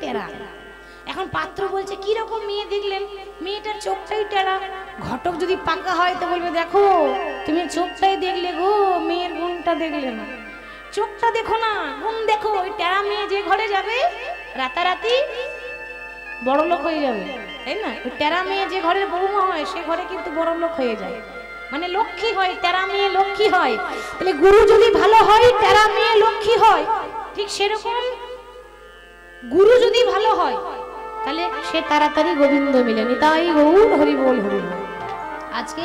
টেরা। এখন পাত্র বলছে কি রকম মেয়ে দেখলেন? মেয়েটার চোখটাই টেরা। ঘটক যদি পাকা হয় তো বলবে দেখো তুমি চোখটাই দেখলে গো, মেয়ের গুণটা দেখলে না। চোখটা দেখো না, গুণ দেখো। ওই টেরা মেয়ে যে ঘরে যাবে রাতারাতি বড় লোক হয়ে যাবে, তাই না? ওই টেরা মেয়ে যে ঘরের বৌমা হয় সে ঘরে কিন্তু বড় লোক হয়ে যায়, মানে লক্ষ্মী হয়। টেরা মেয়ে লক্ষ্মী হয়। তাহলে গুরু যদি ভালো হয় টেরা মেয়ে লক্ষ্মী হয়। ঠিক সেরকম গুরু যদি ভালো হয় তাহলে সে তাড়াতাড়ি গোবিন্দ মিলেনি। তাই গৌর হরি বল হরি বল। আজকে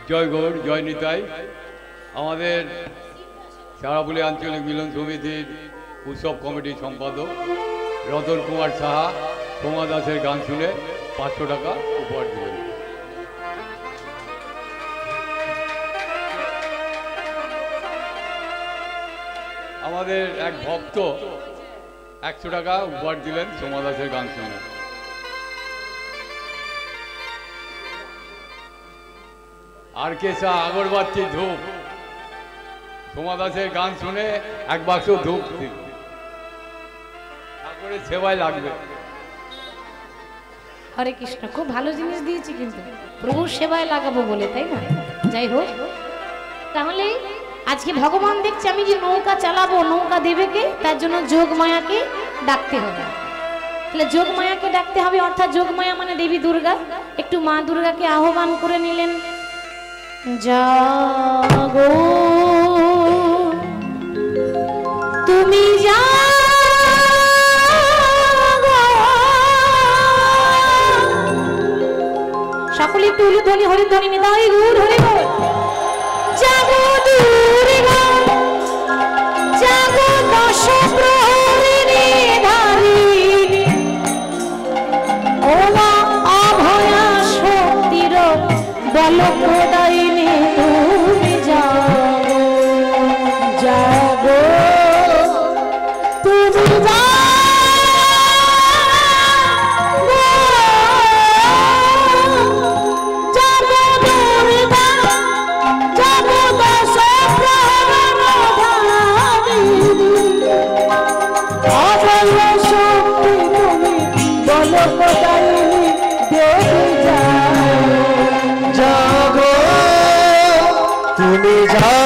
জয় গৌর, জয় নিতাই। আমাদের সারাবুলি আঞ্চলিক মিলন সমিতির উৎসব কমিটির সম্পাদক রতন কুমার সাহা সোমা দাসের গান শুনে 500 টাকা উপহার দিলেন। আমাদের এক ভক্ত 100 টাকা উপহার দিলেন সোমা দাসের গান শুনে। আর কেসা আগরবাতি ধূপ সোমা দাসের গান শুনে 1 বাক্স ধূপ দিল। ঠাকুরের সেবায় লাগবে। হরে কৃষ্ণ, খুব ভালো জিনিস দিয়েছি কিন্তু প্রভুর সেবায় লাগাবো বলে, তাই না? যাই হোক, তাহলে আজকে ভগবান দেখছে আমি যে নৌকা চালাবো, নৌকা দেবে কে? তার জন্য যোগ মায়াকে ডাকতে হবে। তাহলে যোগ মায়াকে ডাকতে হবে, অর্থাৎ যোগ মায়া মানে দেবী দুর্গা। একটু মা দুর্গাকে আহ্বান করে নিলেন। জাগো তুমি জাগো, সকলে একটু উলুধ্বনি হরিধ্বনি নিতাই গৌর হরি বল। জাগো দুর্গা জাগো দশ প্রহরীরে ধারিণী, ও মা অভয়া শক্তির বলপ্রদায়িনী তুমি জাগো, জাগো তুমি তুমি জাগো।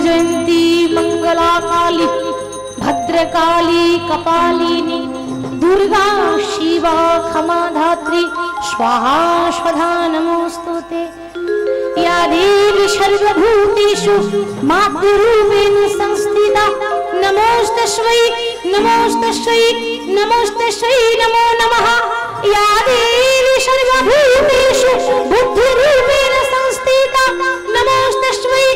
জয়ন্তী মঙ্গলা কালী ভদ্রকালী কপালিনী দুর্গা শিবা ক্ষমা ধাত্রী स्वाहा स्वधा नमोस्तुते। या देवी सर्वभूतेषु मातृरूपेण संस्थिता नमोस्तस्मै नमोस्तस्मै नमोस्तस्मै नमो नमः। या देवी सर्वभूतेषु बुद्धिरूपेण संस्थिता नमोस्तस्मै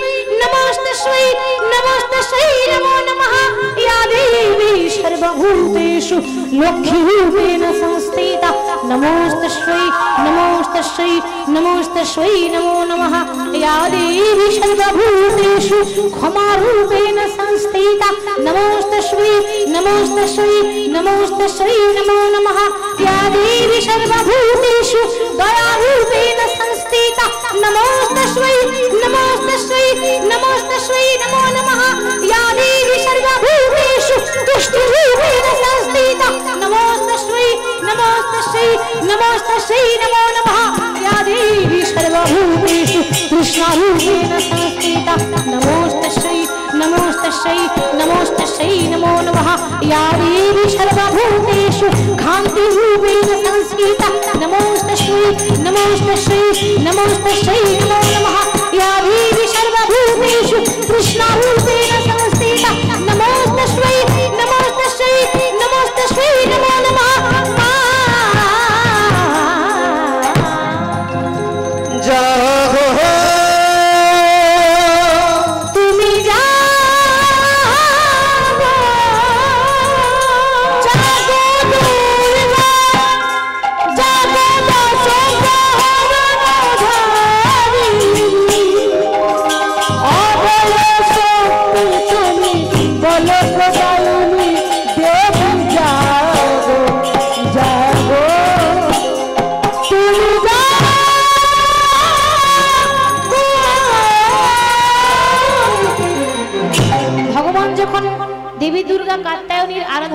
नमोस्तस्मै नमोस्तस्मै नमो नमः। या देवी सर्वभूतेषु लक्ष्मीरूपेण संस्थिता नमोस्तस्मै नमोस्तस्मै नमोस्तस्मै नमो नमः। या देवी सर्वभूतेषु क्षमारूपेण संस्थिता नमोस्तस्मै नमोस्तस्मै नमोस्तस्मै नमो नमः। या देवी सर्वभूतेषु दयारूपेण संस्थिता नमोस्तस्मै नमोस्तस्मै नमोस्तस्मै नमो नमः। या देवी सर्वभूतेषु तुष्टिरूपेण संस्थिता नमोस्तस्मै नमोस्तस्मै नमोस्तस्मै नमो नमः। या देवी सर्वभूतेषु कृष्णारूपेण संस्थिता नमोस्तस्यै नमोस्तस्यै नमोस्तस्यै नमो नमः। या देवी सर्वभूतेषु कान्तिरूपेण संस्थिता नमोस्तस्यै नमोस्तस्यै नमोस्तस्यै नमो नमः। या देवी सर्वभूतेषु कृष्णारूपेण संस्थिता नमोस्तस्यै नमोस्तस्यै नमोस्तस्यै नमो नमः।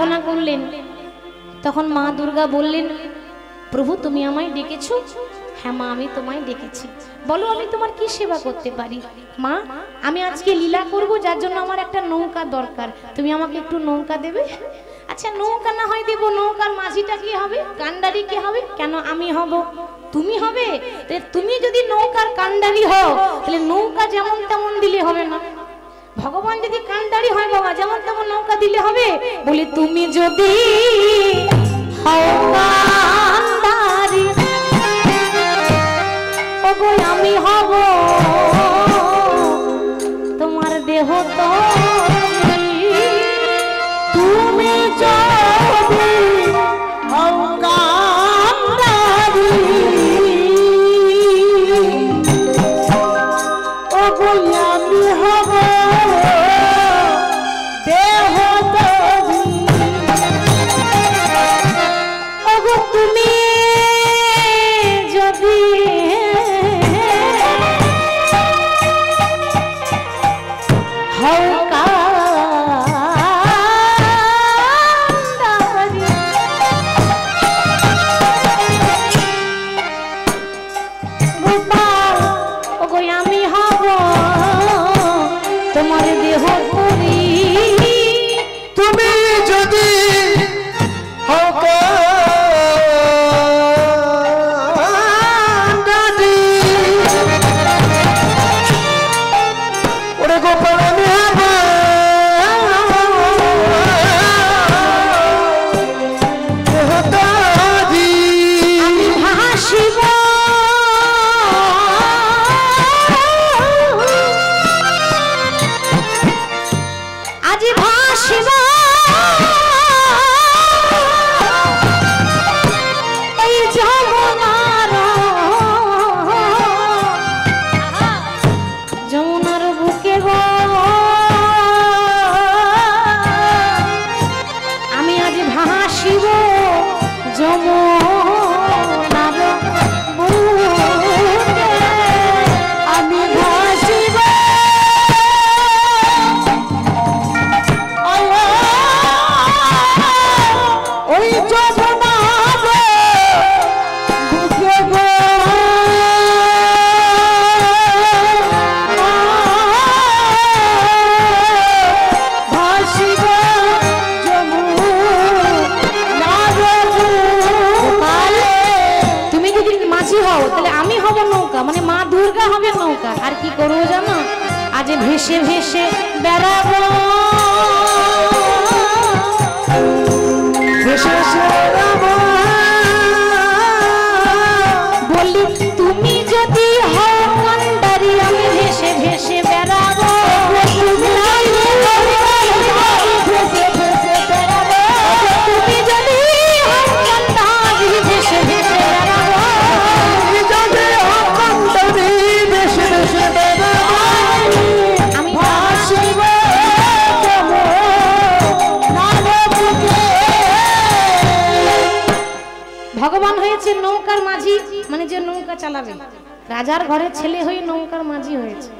প্রার্থনা করলেন। তখন মা দুর্গা বললেন, প্রভু তুমি আমায় ডেকেছো? হ্যাঁ মা, আমি তোমায় ডেকেছি, বলো আমি তোমার কি সেবা করতে পারি? মা, আমি আজকে লীলা করব, যার জন্য আমার একটা নৌকা দরকার, তুমি আমাকে একটু নৌকা দেবে? আচ্ছা নৌকা না হয় দেবো, নৌকার মাঝিটা কি হবে, কান্ডারি কি হবে? কেন আমি হব, তুমি হবে? তুমি যদি নৌকার কান্ডারি হও তাহলে নৌকা যেমন তেমন দিলে হবে না। ভগবান যদি কান্ডারি হয় বাবা, যেমন তেমন নৌকা দিলে হবে? বলে তুমি যদি হও কান্ডারি, ওগো আমি হব তোমার দেহ তরি। তুমি যদি হও কান্ডারি, ওগো আমি হব দেহ তরি। ওগো তুমি যদি হও কান্ডারি, গোপাল ওগো আমি হব তোমার দেহ তরি। তুমি যদি হও কান্ডারি, ওরে গোপাল আমি হব দেহদারি। আমি ভাসিব আজি ভাসিব এই যমুনার যমুনার বুকে গো, আমি আজ ভাসিব যমুনার বুকে, আমি ভাসিব ওই যমুনার বুকে গো, ভাসিব যমুনার বুকে। তুমি যদি মাঝি হও তাহলে আমি হব নৌকা, মানে মা দুর্গা হবে নৌকা। আর কি করবো জানো, আজ ভেসে ভেসে বেড়াবো, ভেসে ভেসে বেড়াবো। বলি তুমি যদি হও কান্ডারি, আমি ভেসে ভেসে বেড়াবো। তুমি যদি হও কান্ডারি, ভেসে ভেসে বেড়াবো। যদি হও কান্ডারি, ভেসে ভেসে বেড়াবো। আমি ভাসিব যমুনার বুকে। ভগবান হয়েছে নৌকার মাঝি, মানে যে নৌকা চালাবে। রাজার ঘরের ছেলে হয়ে নৌকার মাঝি হয়েছে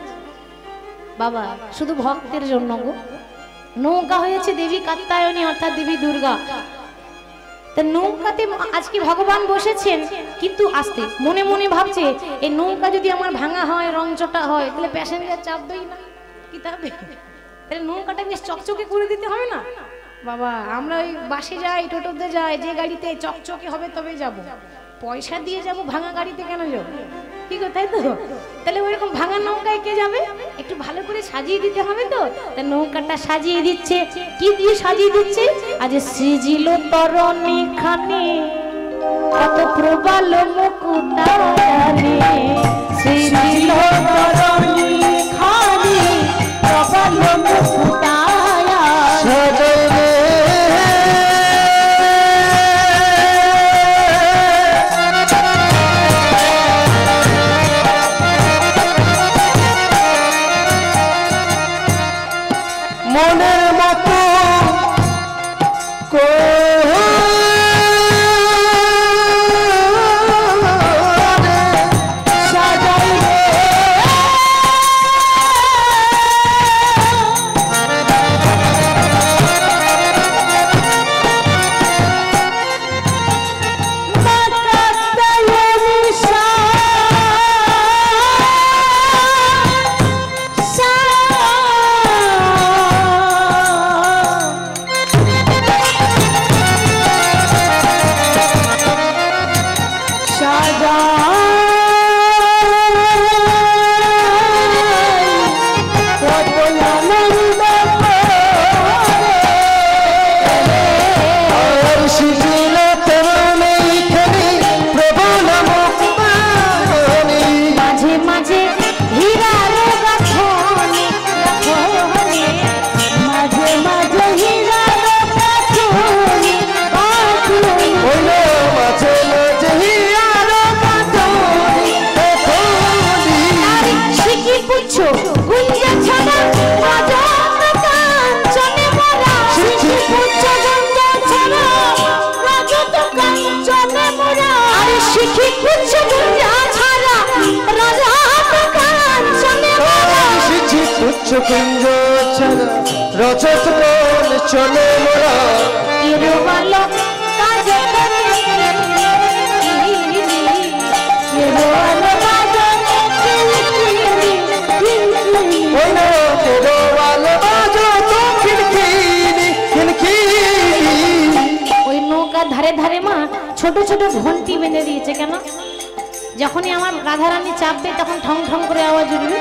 বাবা, শুধু ভক্তের জন্য গো। নৌকা হয়েছে দেবী কাত্যায়নী অর্থাৎ দেবী দুর্গা। তা নৌকাতে আজকে ভগবান বসেছেন, কিন্তু আসতে মনে মনে ভাবছে এই নৌকা যদি আমার ভাঙা হয়, রংচটা হয়, তাহলে প্যাসেঞ্জার চাপ দেই না কি তবে, তাহলে নৌকাটা বেশ চকচকে করে দিতে হবে না বাবা। আমরা ওই বাসে যাই, টোটোতে যাই, যে গাড়িতে চকচকে হবে তবে যাব, পয়সা দিয়ে যাব, ভাঙা গাড়িতে কেন যাব? কি গো, তাই তো? তাহলে ওইরকম ভাঙা নৌকায় কে যাবে? একটু ভালো করে সাজিয়ে দিতে হবে তো। তা নৌকাটা সাজিয়ে দিচ্ছে, কি দিয়ে সাজিয়ে দিচ্ছে? আজ সৃজিল তরণী খানে কত প্রবাল মুকুটারে, সৃজিল তরণী খানে প্রবাল মুকুটায়া সজনে মনের মতো সাজাইলে কুঞ্জ ছাড়া রজত কোন চলে মোরা এরো ভালো কাজ ওই না তেরো ভালো বাজো তো খিলখিলি খিলখিলি ওই নৌকার ধারে ধারে মা ছোট ছোট ঘন্টি বেঁধে দিয়েছে কেন? যখনই আমার রাধারানী চাপবে তখন ঠং ঠং করে আওয়াজ উঠবে,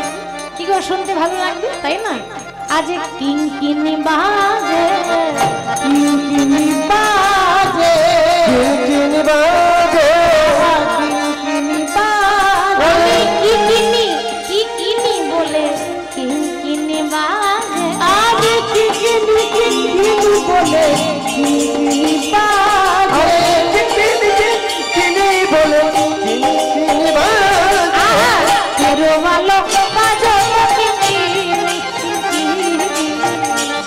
কি গো শুনতে ভালো লাগবে তাই না? আজ কিনকিনি বাজে কিনকিনি বাজে খিলখিলি বাজে কিনকিনি বাজে কি কিনি বলে কিনকিনি বাজে আজ কিকিনি কিকিনি বলে কিনকিনি বাজে আরে কিকিনি কিকিনি বলে কিকিনি বাজে তেরো ভালো বাজো কিনকিনি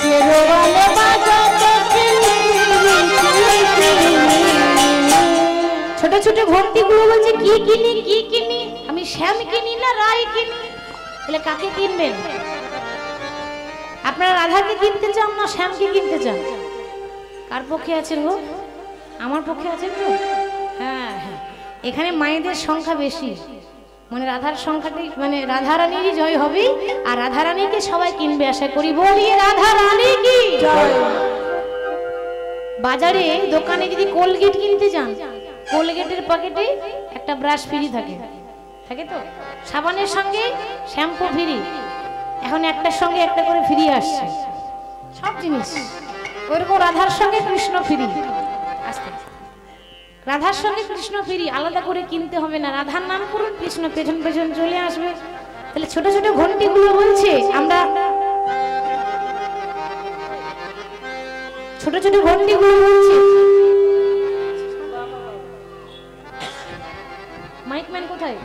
তেরো ভালো বাজো ছোট ছোট ঘন্টিগুলো বলছে কি কিনি আমি শ্যাম কিনি না রায় কিনি। তাহলে কাকে কিনবেন? আপনারা রাধাকে কিনতে চান না শ্যামকে কিনতে চান? কার পক্ষে আছেন গো? আমার পক্ষে আছেন তো? হ্যাঁ হ্যাঁ, এখানে মায়েদের সংখ্যা বেশি, মানে রাধার সংখ্যাটাই মানে রাধারানীরই জয় হবে, আর রাধারানীকে সবাই কিনবে আশা করি। বলি রাধারানী কি জয়। বাজারে দোকানে যদি কোলগেট কিনতে যান, কোলগেটের পকেটে একটা ব্রাশ ফ্রি থাকে, থাকে তো? সাবানের সঙ্গে শ্যাম্পু ফ্রি, এখন একটার সঙ্গে একটা করে ফ্রি আসছে সব জিনিস। ওরকম রাধার সঙ্গে কৃষ্ণ ফ্রি আসতে, রাধার সঙ্গে কৃষ্ণ ফ্রি, আলাদা করে কিনতে হবে না। রাধার নাম করুন, কৃষ্ণ পেছন পেছন চলে আসবে। তাহলে ছোট ছোট ঘন্টিগুলো বলছে আমরা ছোট ছোট ঘন্টিগুলো বলছে। মাইকম্যান কোথায়?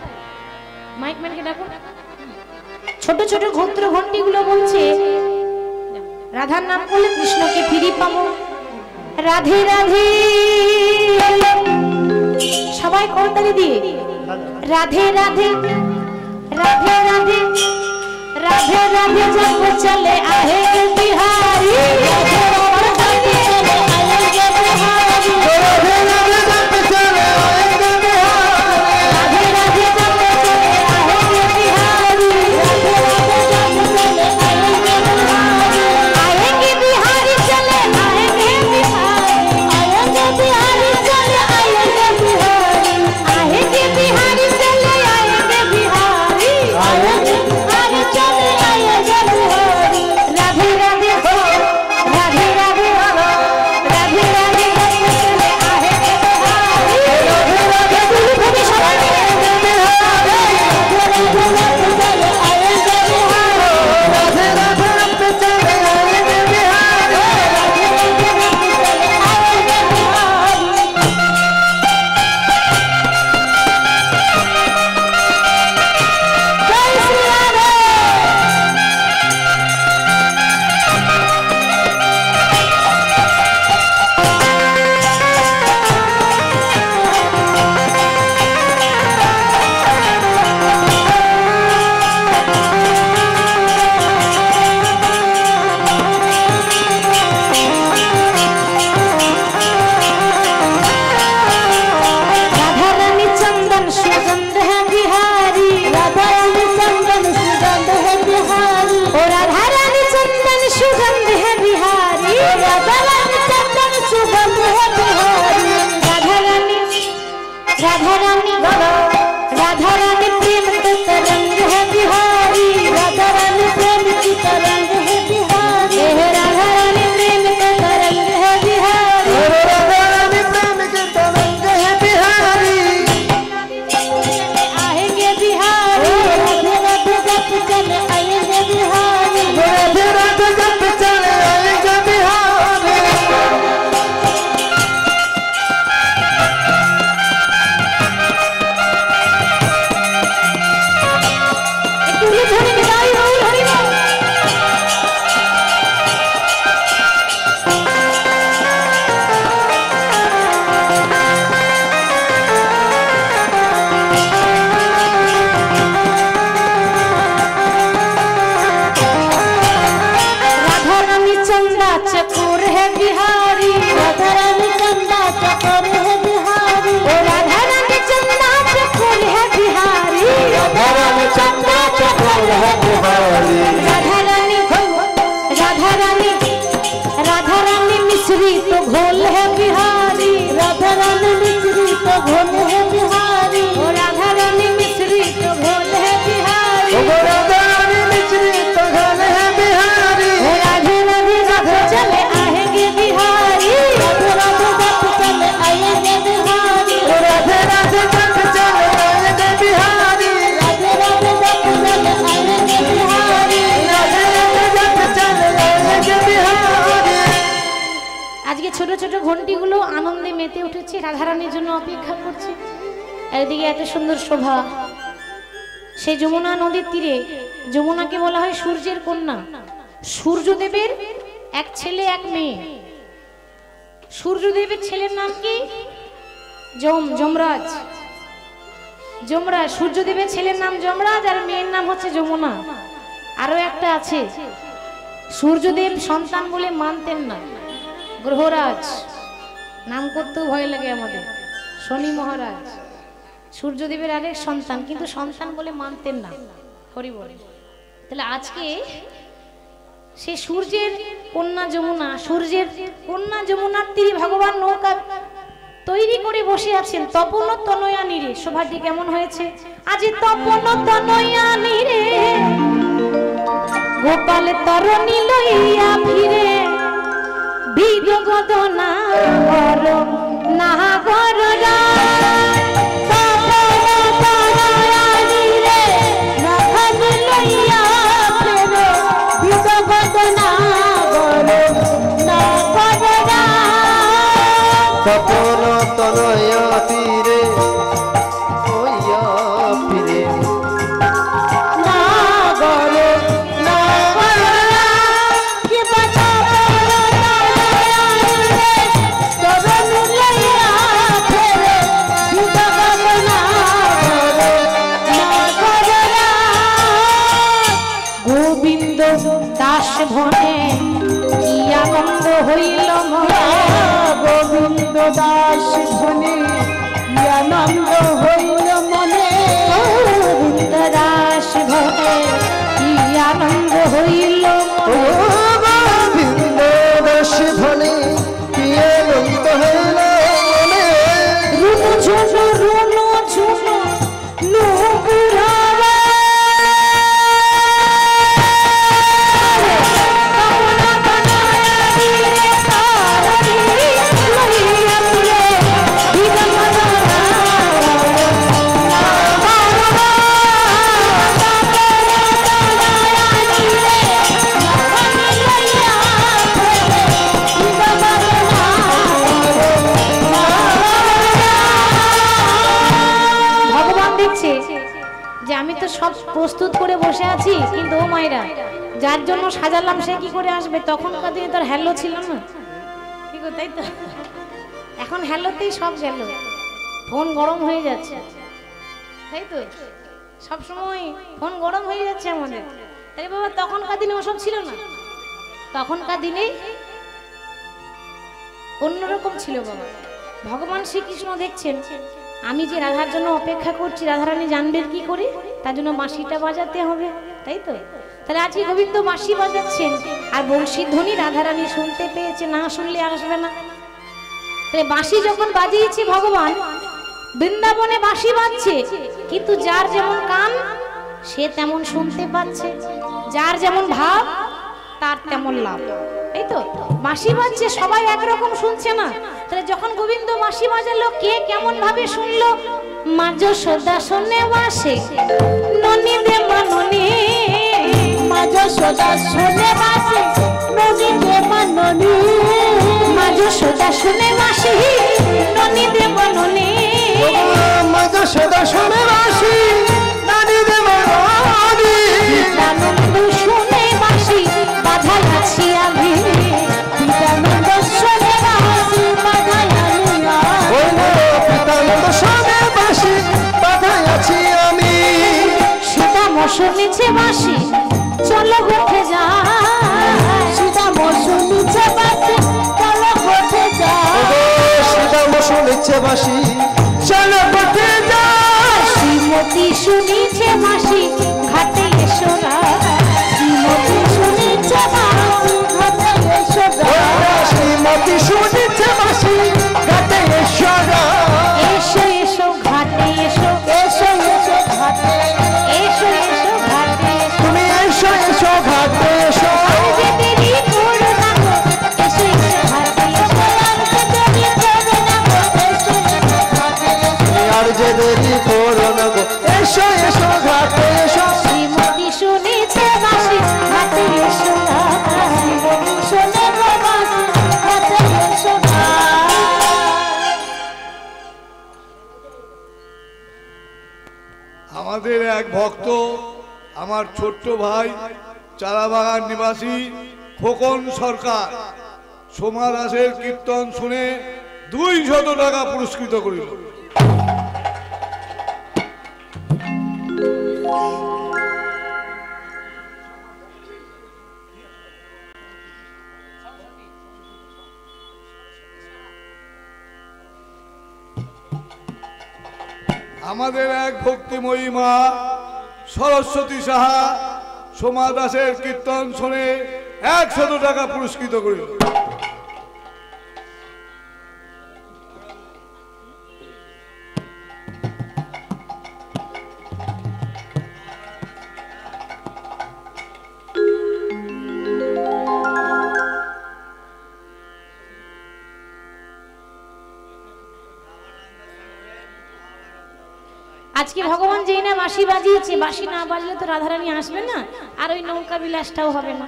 মাইকম্যানকে ডাকো। ছোট ছোট ঘন্ত্র ঘন্টিগুলো বলছে রাধার নাম করলে কৃষ্ণকে ফিরি পাবো। রাধে রাধে সবাই করতালি দিয়ে রাধে রাধে রাধে রাধে রাধে রাধে জব চলে আহে গে বিহারি রাধে রাধে চলে আহে গে বিহারি রাধে রাধে জপ চলে আয়ে গে বিহারি রাধে রাধে জব চলে আহে গে বিহারি রাধে রাধে জব চলে আহে গে বিহারি আহে গে বিহারি চলে আহে গে বিহারি আহে গে বিহারি চলে আহে গে বিহারি আহে গে বিহারি চলে আহে গে বিহারি রাধে রাধে ঘন্টিগুলো আনন্দে মেতে উঠেছে, রাধারানীর জন্য অপেক্ষা করছে। এদিকে এত সুন্দর শোভা, সেই যমুনা নদীর তীরে। যমুনাকে বলা হয় সূর্যের কন্যা। সূর্যদেবের এক ছেলে এক মেয়ে। সূর্যদেবের ছেলের নাম কি? যমরাজ। যমরাজ। সূর্যদেবের ছেলের নাম যমরাজ আর মেয়ের নাম হচ্ছে যমুনা। আরো একটা আছে, সূর্যদেব সন্তান বলে মানতেন না, গ্রহরাজ নাম করতেও ভয় লাগে আমাদের, শনি মহারাজ সূর্যদেবের আরেক সন্তান, কিন্তু সন্তান বলে মানতেন না। হরি বল। তাহলে আজকে সে সূর্যের কন্যা যমুনা, সূর্যের কন্যা যমুনার তীরে ভগবান নৌকা তৈরি করে বসে আছেন। তপন তনয়া নীরে। শোভাটি কেমন হয়েছে? আজ তপন তনয়া নীরে গোপাল তরণী লইয়া ফিরে, বিগত না বর না গররা। তপন তনয়া তীরে হইয়া ফিরে, না গরে না গররা কি বাতা তরণী লইয়া ফিরে, বিগত না গরে না গররা। গোবিন্দ দাস ভনে কি আনন্দ হইল মনে, গোবিন্দ দাস ধনে কি আনন্দ হইল মনে, গোবিন্দ দাস ধনে কি আনন্দ হইল মনে, গোবিন্দ দাস ধনে কি আনন্দ হইল মনে। রুনু ঝুনু নুপুরারে যে আমি তো সব প্রস্তুত করে বসে আছি, কিন্তু ও মায়েরা যার জন্য সাজালাম সে কি করে আসবে? তখনকার দিনে তোর হ্যালো ছিল না, ঠিক তাই তো? এখন হ্যালোতেই সব গেল, ফোন গরম হয়ে যাচ্ছে, তাই তো? সব সময় ফোন গরম হয়ে যাচ্ছে আমাদের। তাই বাবা তখনকার দিনে ওসব ছিল না, তখনকার দিনে অন্যরকম ছিল বাবা। ভগবান শ্রীকৃষ্ণ দেখছেন আমি যে রাধার জন্য অপেক্ষা করছি, রাধারানী জানবেন কি করে, তার জন্য বাঁশিটা বাজাতে হবে, তাই তো? তাহলে আজকে গোবিন্দ বাঁশি বাজাচ্ছেন, আর বংশীর ধ্বনি রাধারানী শুনতে পেয়েছে, না শুনলে আসবে না। তাহলে বাঁশি যখন বাজিয়েছে ভগবান, বৃন্দাবনে বাঁশি বাজছে, কিন্তু যার যেমন কান সে তেমন শুনতে পাচ্ছে, যার যেমন ভাব তার তেমন লাভ, এই তো? বাঁশি বাজছে, সবাই একরকম শুনছে না। তাহলে যখন গোবিন্দ বাঁশি বাজালো, কে কেমন ভাবে শুনলো? মা যশোদা শুনে বাঁশি ননি দে মাননি, মা যশোদা শুনে বাঁশি ননি দে মাননি, মা যশোদা শুনে বাঁশি ননি দে মাননি, মা যশোদা শুনে বাঁশি ননি দে মাননি, আনন্দ শুনে বাঁশি বাধাই আছি আমি, আনন্দ শুনে বাঁশি বাধাই আমি, সুদাম শুনেছে বাঁশি চলো গোঠে যা, সুদাম শুনেছে বাঁশি চলো গোঠে যা, সুদাম শুনেছে বাঁশি চলো গোঠে যা, শ্রীমতী শুনেছে বাঁশি ঘাটে এসো না, শ্রীমতী শুনেছে বাঁশি ঘাটে এসো না, শ্রীমতী শুনেছে বাঁশি ঘাটে এসো না, এসো এসো ঘাটে এসো, এসো এসো ঘাটে, এসো এসো ঘাটে, তুমি এসো এসো ঘাটে এসো, যে দেরি করো না গো, এসো এসো ঘাটে এসো, আর যে দেরি করো না গো, আর যে দেরি করো না গো, এসো এসো আমাদের এক ভক্ত আমার ছোট্ট ভাই চারাবাগান নিবাসী খোকন সরকার সোমা দাসের কীর্তন শুনে 200 টাকা পুরস্কৃত করিল। আমাদের এক ভক্তিময়ী মা সরস্বতী সাহা সোমা দাসের কীর্তন শুনে 100 টাকা পুরস্কৃত করিল। আজকে ভগবান যেই না বাঁশি বাজিয়েছে, বাঁশি না বাজলে তো রাধারানী আসবে না, আর ওই নৌকা বিলাসটাও হবে না।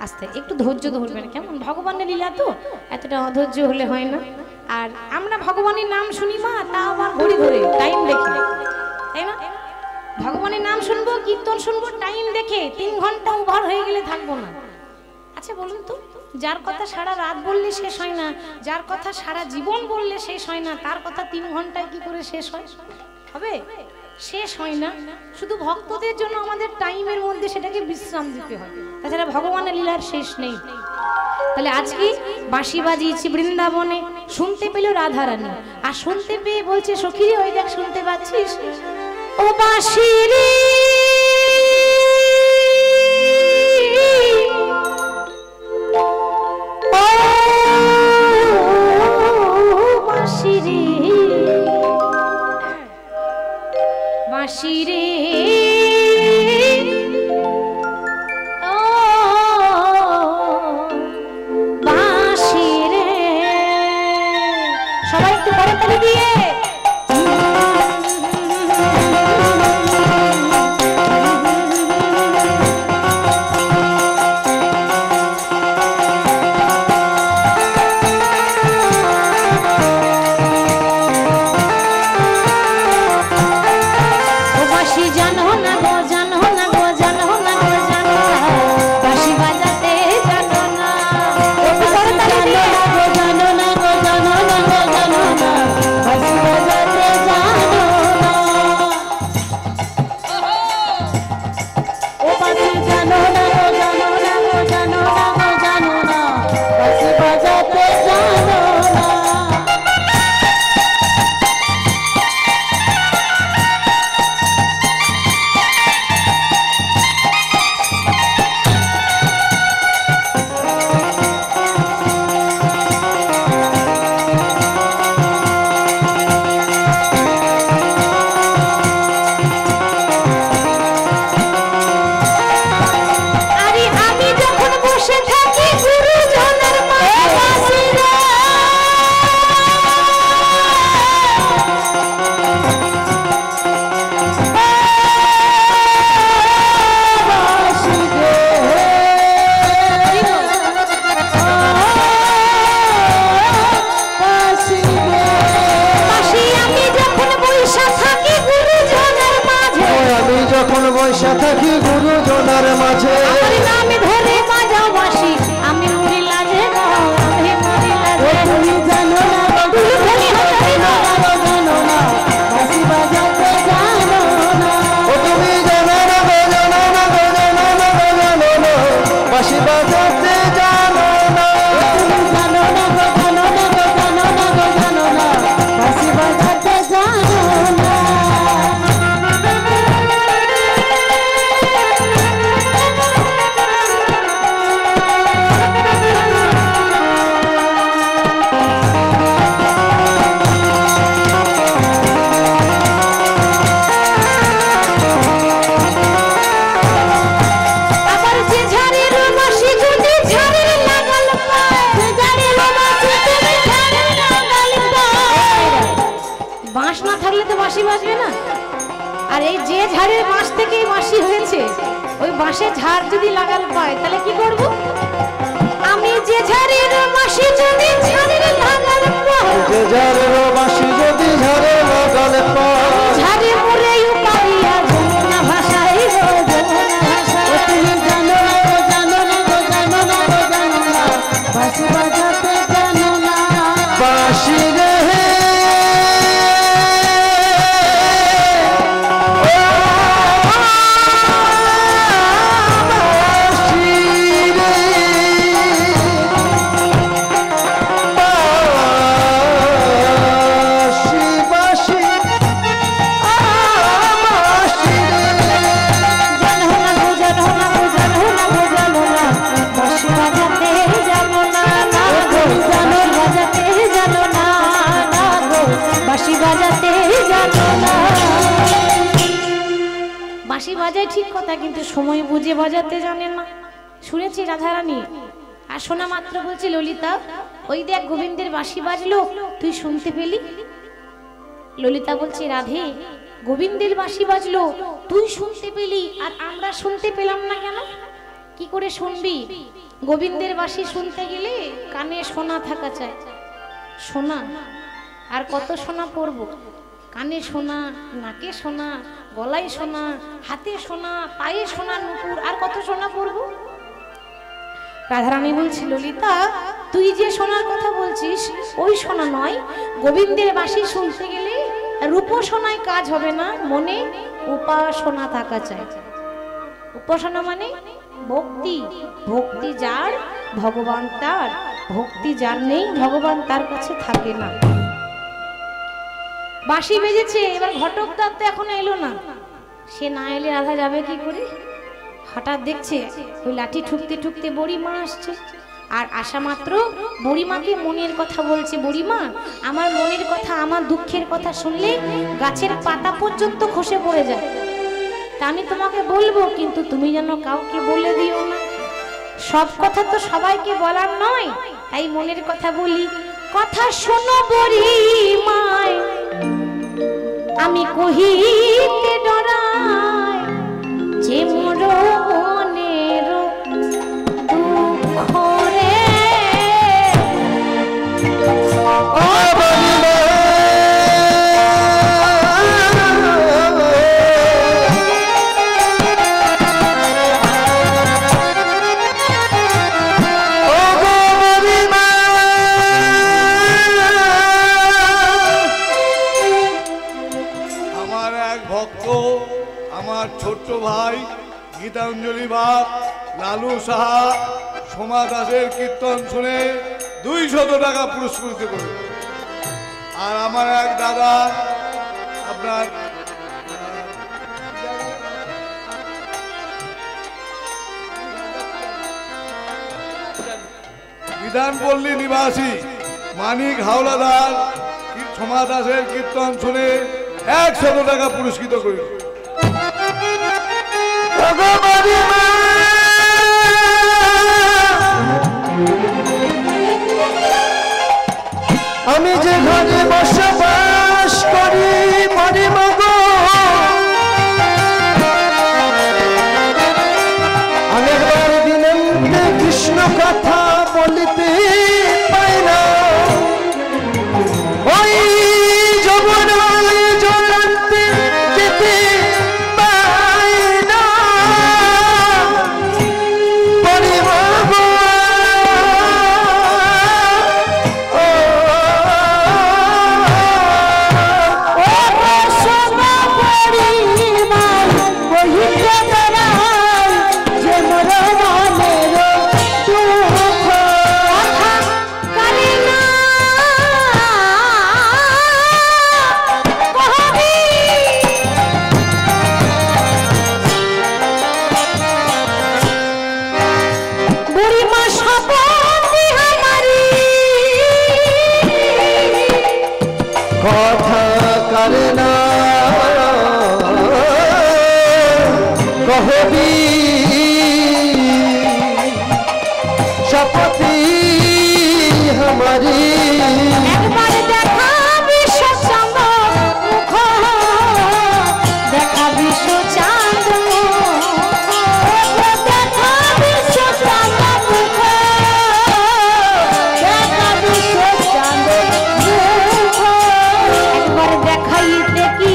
আস্তে একটু ধৈর্য ধরবেন, কেমন? ভগবানের লীলা তো, এতটা অধৈর্য হলে হয় না। আর আমরা ভগবানের নাম শুনি মা, তা আবার ঘড়ি ধরে টাইম দেখে, তাই না? ভগবানের নাম শুনবো, কীর্তন শুনবো, টাইম দেখে 3 ঘন্টা ওভার হয়ে গেলে থাকবো না। আচ্ছা বলুন তো, যার কথা সারা রাত বললে শেষ হয় না, যার কথা সারা জীবন বললে শেষ হয় না, তার কথা 3 ঘন্টায় কি করে শেষ হয়? হবে? শেষ হয় না। শুধু ভক্তদের জন্য আমাদের টাইমের মধ্যে সেটাকে বিশ্রাম দিতে হয়, তাছাড়া ভগবানের লীলার শেষ নেই। তাহলে আজকে বাঁশি বাজিয়েছি বৃন্দাবনে, শুনতে পেল রাধারানী, আর শুনতে পেয়ে বলছে সখী ওই দেখ, শুনতে পাচ্ছিস ও বাঁশি রে, বাঁশি রে ও বাঁশি রে, সবাই একটু করতালি দিয়ে বাঁশে ঝাড় যদি লাগাল পায় তাহলে কি করব? আমি যে ঝাড়ের বাঁশি যদি ঝাড়ের লাগাল পায়, যে ঝাড়ের বাঁশি যদি ঝাড়ে লাগাল পায়, ঝাড়ে মরে উপাইয়া বাঁশি বাজাতে জানো না। বাঁশি বাজায় ঠিক কথা, কিন্তু সময় বুঝে বাজাতে জানে না। শুনেছি রাধারানী, আর শোনা মাত্র বলছে ললিতা ওই দেখ গোবিন্দের বাঁশি বাজলো, তুই শুনতে পেলি? ললিতা বলছে রাধে, গোবিন্দের বাঁশি বাজলো তুই শুনতে পেলি, আর আমরা শুনতে পেলাম না কেন? কি করে শুনবি? গোবিন্দের বাঁশি শুনতে গেলে কানে সোনা থাকা চাই। সোনা আর কত সোনা পরবো? কানে সোনা, নাকে সোনা, গলায় সোনা, হাতে সোনা, পায়ে সোনা, নুপুর, আর কত সোনা পরবো? রাধারানী বলছি ললিতা তুই যে সোনার কথা বলছিস ওই সোনা নয়। গোবিন্দের বাঁশি শুনতে গেলে রূপ সোনায় কাজ হবে না, মনে উপাসনা থাকা চাই। উপাসনা মানে ভক্তি। ভক্তি যার ভগবান তার, ভক্তি যার নেই ভগবান তার কাছে থাকে না। বাঁশি বেজেছে, এবার ঘটকদার তো এখনো এলো না। সে না এলে রাধা যাবে কি করে? হঠাৎ দেখছে ওই লাঠি ঠুকতে ঠুকতে বুড়িমা আসছে, আর আসা মাত্র বুড়িমাকে মনের কথা বলছে। বুড়িমা, আমার মনের কথা, আমার দুঃখের কথা শুনলে গাছের পাতা পর্যন্ত খসে পড়ে যায়। তা আমি তোমাকে বলবো, কিন্তু তুমি যেন কাউকে বলে দিও না। সব কথা তো সবাইকে বলার নয়, তাই মনের কথা বলি। কথা শোনো বুড়িমায়, আমি কহিতে ডরাই, যে মোর মনের দুঃখ রে। ছোট্ট ভাই গীতাঞ্জলি বাপ লালু সাহা সোমা দাসের কীর্তন শুনে 200 টাকা পুরস্কৃত করে। আর আমার এক দাদা আপনার বিধানপল্লী নিবাসী মানিক হাওলাদার সোমা দাসের কীর্তন শুনে 100 টাকা পুরস্কৃত করে। আমি যে ঘরে বসবাস করি মরি মগো, আগেরবার দিনান্তে কৃষ্ণ কথা বলিতে পাই না, ওই যৌবন জলান্তে যেতে পাই না। মরি মগো কথা করে না কহবি শপথি हमारी। একবার দেখা বিশ্ব চাঁদ মুখ, দেখা বিশ্ব চাঁদ মুখ, দেখা বিশ্ব চাঁদ মুখ, দেখা বিশ্ব চাঁদ মুখ। একবার দেখাইতে কি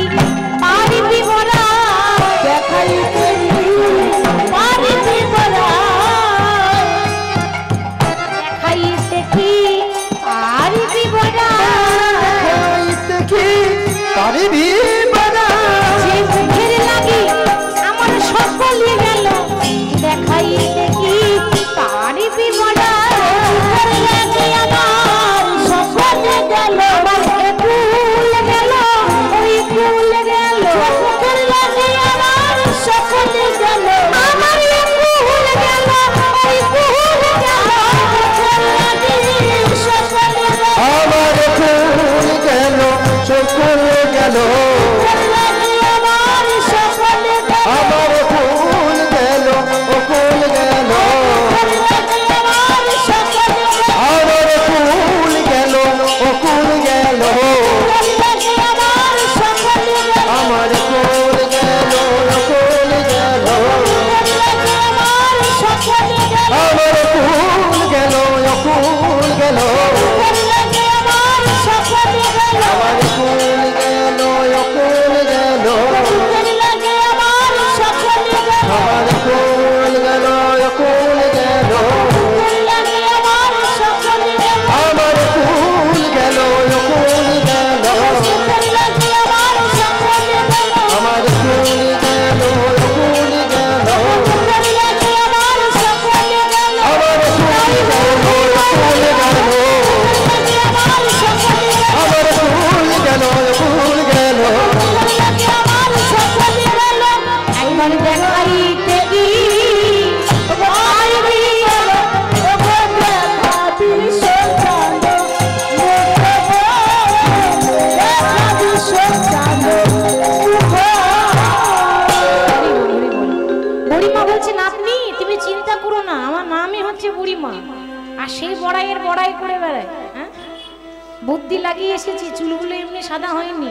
পারিবি মোরা, দেখাইতে কি পারিবি মোরা, দেখাইতে কি পারিবি মোরা, দেখাইতে কি পারিবি মোরা। যে মুখের লাগি আমার সকলে গেল, দেখাইতে কি পারিবি মোরা, মুখের লাগি আমার সকলে গেল, আমার কুল গেল, ওই কুল গেল, মুখের লাগি আমার সকলে গেল, আমার কুল গেল, ওই কুল গেল, মুখের লাগি সকলে গেল, আমার ফুল গেল চোখ বেড়ায়? হ্যাঁ, বুদ্ধি লাগিয়ে এসেছি, চুলগুলো এমনি সাদা হয়নি,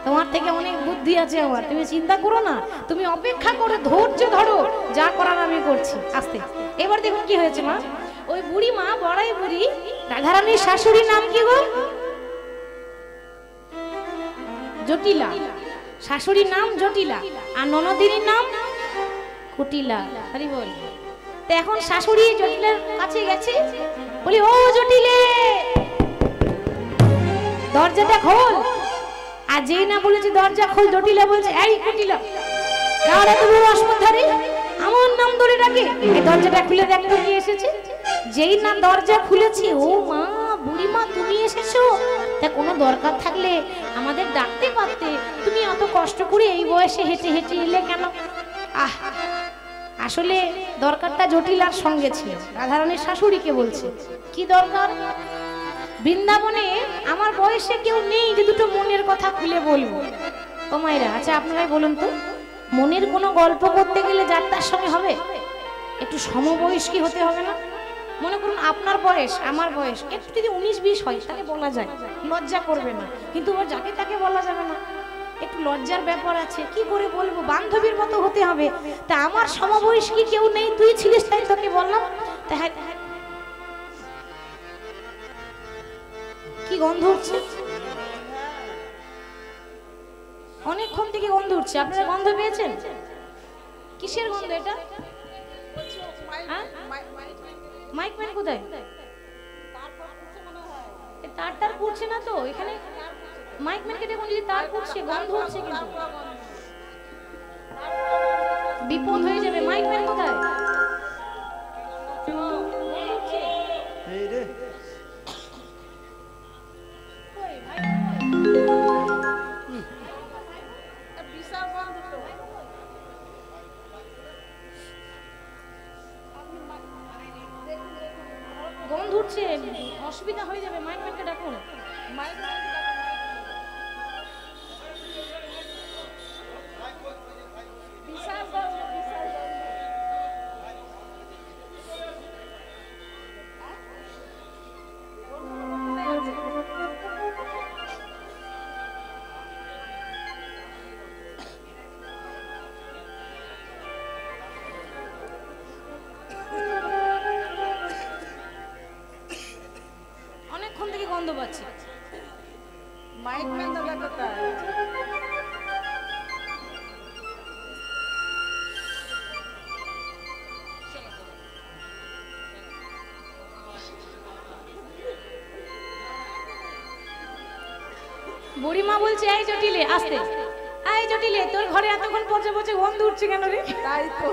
তোমার থেকে অনেক বুদ্ধি আছে আমার, তুমি চিন্তা করো না, তুমি অপেক্ষা করে ধৈর্য ধরো, যা করার আমি করছি। আস্তে এবার দেখুন কি হয়েছে মা। ওই বুড়ি মা, বড়াই বুড়ি, রাধারানীর শাশুড়ির নাম কি গো? জটিলা। শাশুড়ির নাম জটিলা, আর ননদিনীর নাম কুটিলা। হরি বল। তো এখন শাশুড়ি জটিলার কাছে গেছে, বলি ও জটিলে, দরজাটা খোল। আর যেই না বলেছে দরজা খোল, জটিলা বলছে এই কুটিলা, কার এত বড় অসমধারী, আমার নাম ধরে ডাকে, এই দরজাটা খুলে দেখ তো কি এসেছে। যেই না দরজা খুলেছে, ও মা, বুড়ি মা তুমি এসেছো, তা কোনো দরকার থাকলে আমাদের ডাকতে পারতে, তুমি অত কষ্ট করে এই বয়সে হেঁটে হেঁটে এলে কেন? আহ, আসলে দরকারটা জটিলার সঙ্গে ছিল, রাধারানীর শাশুড়িকে বলছে কি দরকার। বৃন্দাবনে আমার বয়সে কেউ নেই যে দুটো মনের কথা খুলে বলবো। ও মায়েরা, আচ্ছা আপনারাই বলুন তো, মনের কোনো গল্প করতে গেলে যার তার সঙ্গে হবে, একটু সমবয়স্কী হতে হবে না? মনে করুন আপনার বয়স আমার বয়স, একটু যদি 19-20 হয় তাহলে বলা যায়, লজ্জা করবে না, কিন্তু ওর যাকে তাকে বলা যাবে না, একটু লজ্জার ব্যাপার আছে, কি করে বলবো, বান্ধবীর মতো হতে হবে। তা আমার সমবয়স্কী কেউ নেই, তুই ছিলিস তাই তোকে বললাম। তা কি গন্ধ উঠছে, অনেকক্ষণ থেকে গন্ধ উঠছে, আপনারা গন্ধ পেয়েছেন? কিসের গন্ধ এটা? মাইক ম্যান কোথায়? তার পুড়ছে না তো এখানে, মাইক ম্যানকে দেখুন, যদি তার পুড়ছে, গন্ধ হচ্ছে, কিন্তু বিপদ হয়ে যাবে। মাইক ম্যান কোথায়? গন্ধ উঠছে, অসুবিধা হয়ে যাবে, মাইক ম্যানকে ডাকুন। অনেকক্ষণ থেকে গন্ধ পাচ্ছি, মাইক ম্যান দাদা কোথায়? বুড়িমা বলছে এই জটিলে, আসতে, এই জটিলে, তোর ঘরে এতক্ষণ পচে পচে গন্ধ উঠছে কেন রে? তাই তো,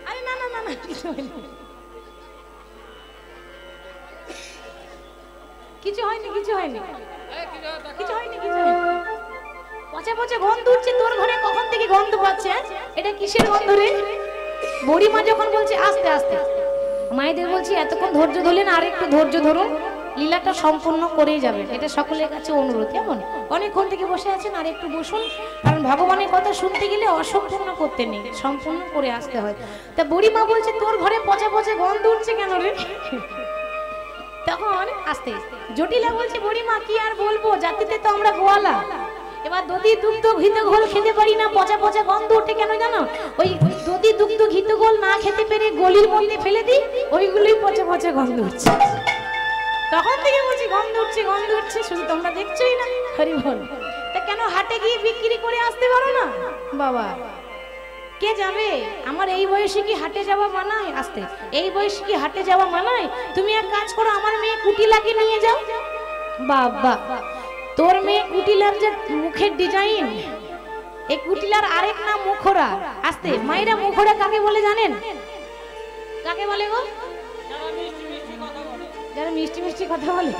আরে না না না না, কিছু হয়নি, কিছু হয়নি, কিছু হয়নি, কিছু হয়নি, কিছু হয়নি, পচে পচে গন্ধ উঠছে, তোর ঘরে কখন থেকে গন্ধ পাচ্ছে? এটা কিসের গন্ধ রে? বুড়িমা যখন বলছে আস্তে আস্তে, মায়েদের বলছি এতক্ষণ ধৈর্য ধরলেন, আর একটু ধৈর্য ধরুন, লীলাটা সম্পূর্ণ করেই যাবেন, এটা সকলের কাছে অনুরোধ। কেমন? অনেকক্ষণ থেকে বসে আছেন, আর একটু বসুন, কারণ ভগবানের কথা শুনতে গেলে অসম্পূর্ণ করতে নেই, সম্পূর্ণ করে আসতে হয়। তা বুড়িমা বলছে তোর ঘরে পচে পচে গন্ধ উঠছে কেন রে? তখন আস্তে জটিলা বলছে বুড়িমা কি আর বলবো, জাতিতে তো আমরা গোয়ালা, এবার দধি দুগ্ধ ঘিত ঘোল খেতে পারি না, পচা পচা গন্ধ ওঠে কেন জানো? ওই দধি দুগ্ধ ঘিত ঘোল না খেতে পেরে গলির মধ্যে ফেলে দিই, ওইগুলোই পচা পচা গন্ধ উঠছে। তখন থেকে বলছি গন্ধ উঠছে, গন্ধ উঠছে, শুধু তোমরা দেখছোই না। হরি বল। তা কেন হাটে গিয়ে বিক্রি করে আসতে পারো না? বাবা কে যাবে? আমার এই বয়সে কি হাটে যাওয়া মানায়? আসতে এই বয়সে কি হাটে যাওয়া মানায়? তুমি এক কাজ করো, আমার মেয়ে কুটিলাকে নিয়ে যাও। বাবা তোর মেয়ে কুটিলার যে মুখের ডিজাইন, এই কুটিলার আরেক নাম মুখরা। আসতে মায়েরা মুখরা কাকে বলে জানেন? কাকে বলে গো? যারা মিষ্টি মিষ্টি কথা বলে।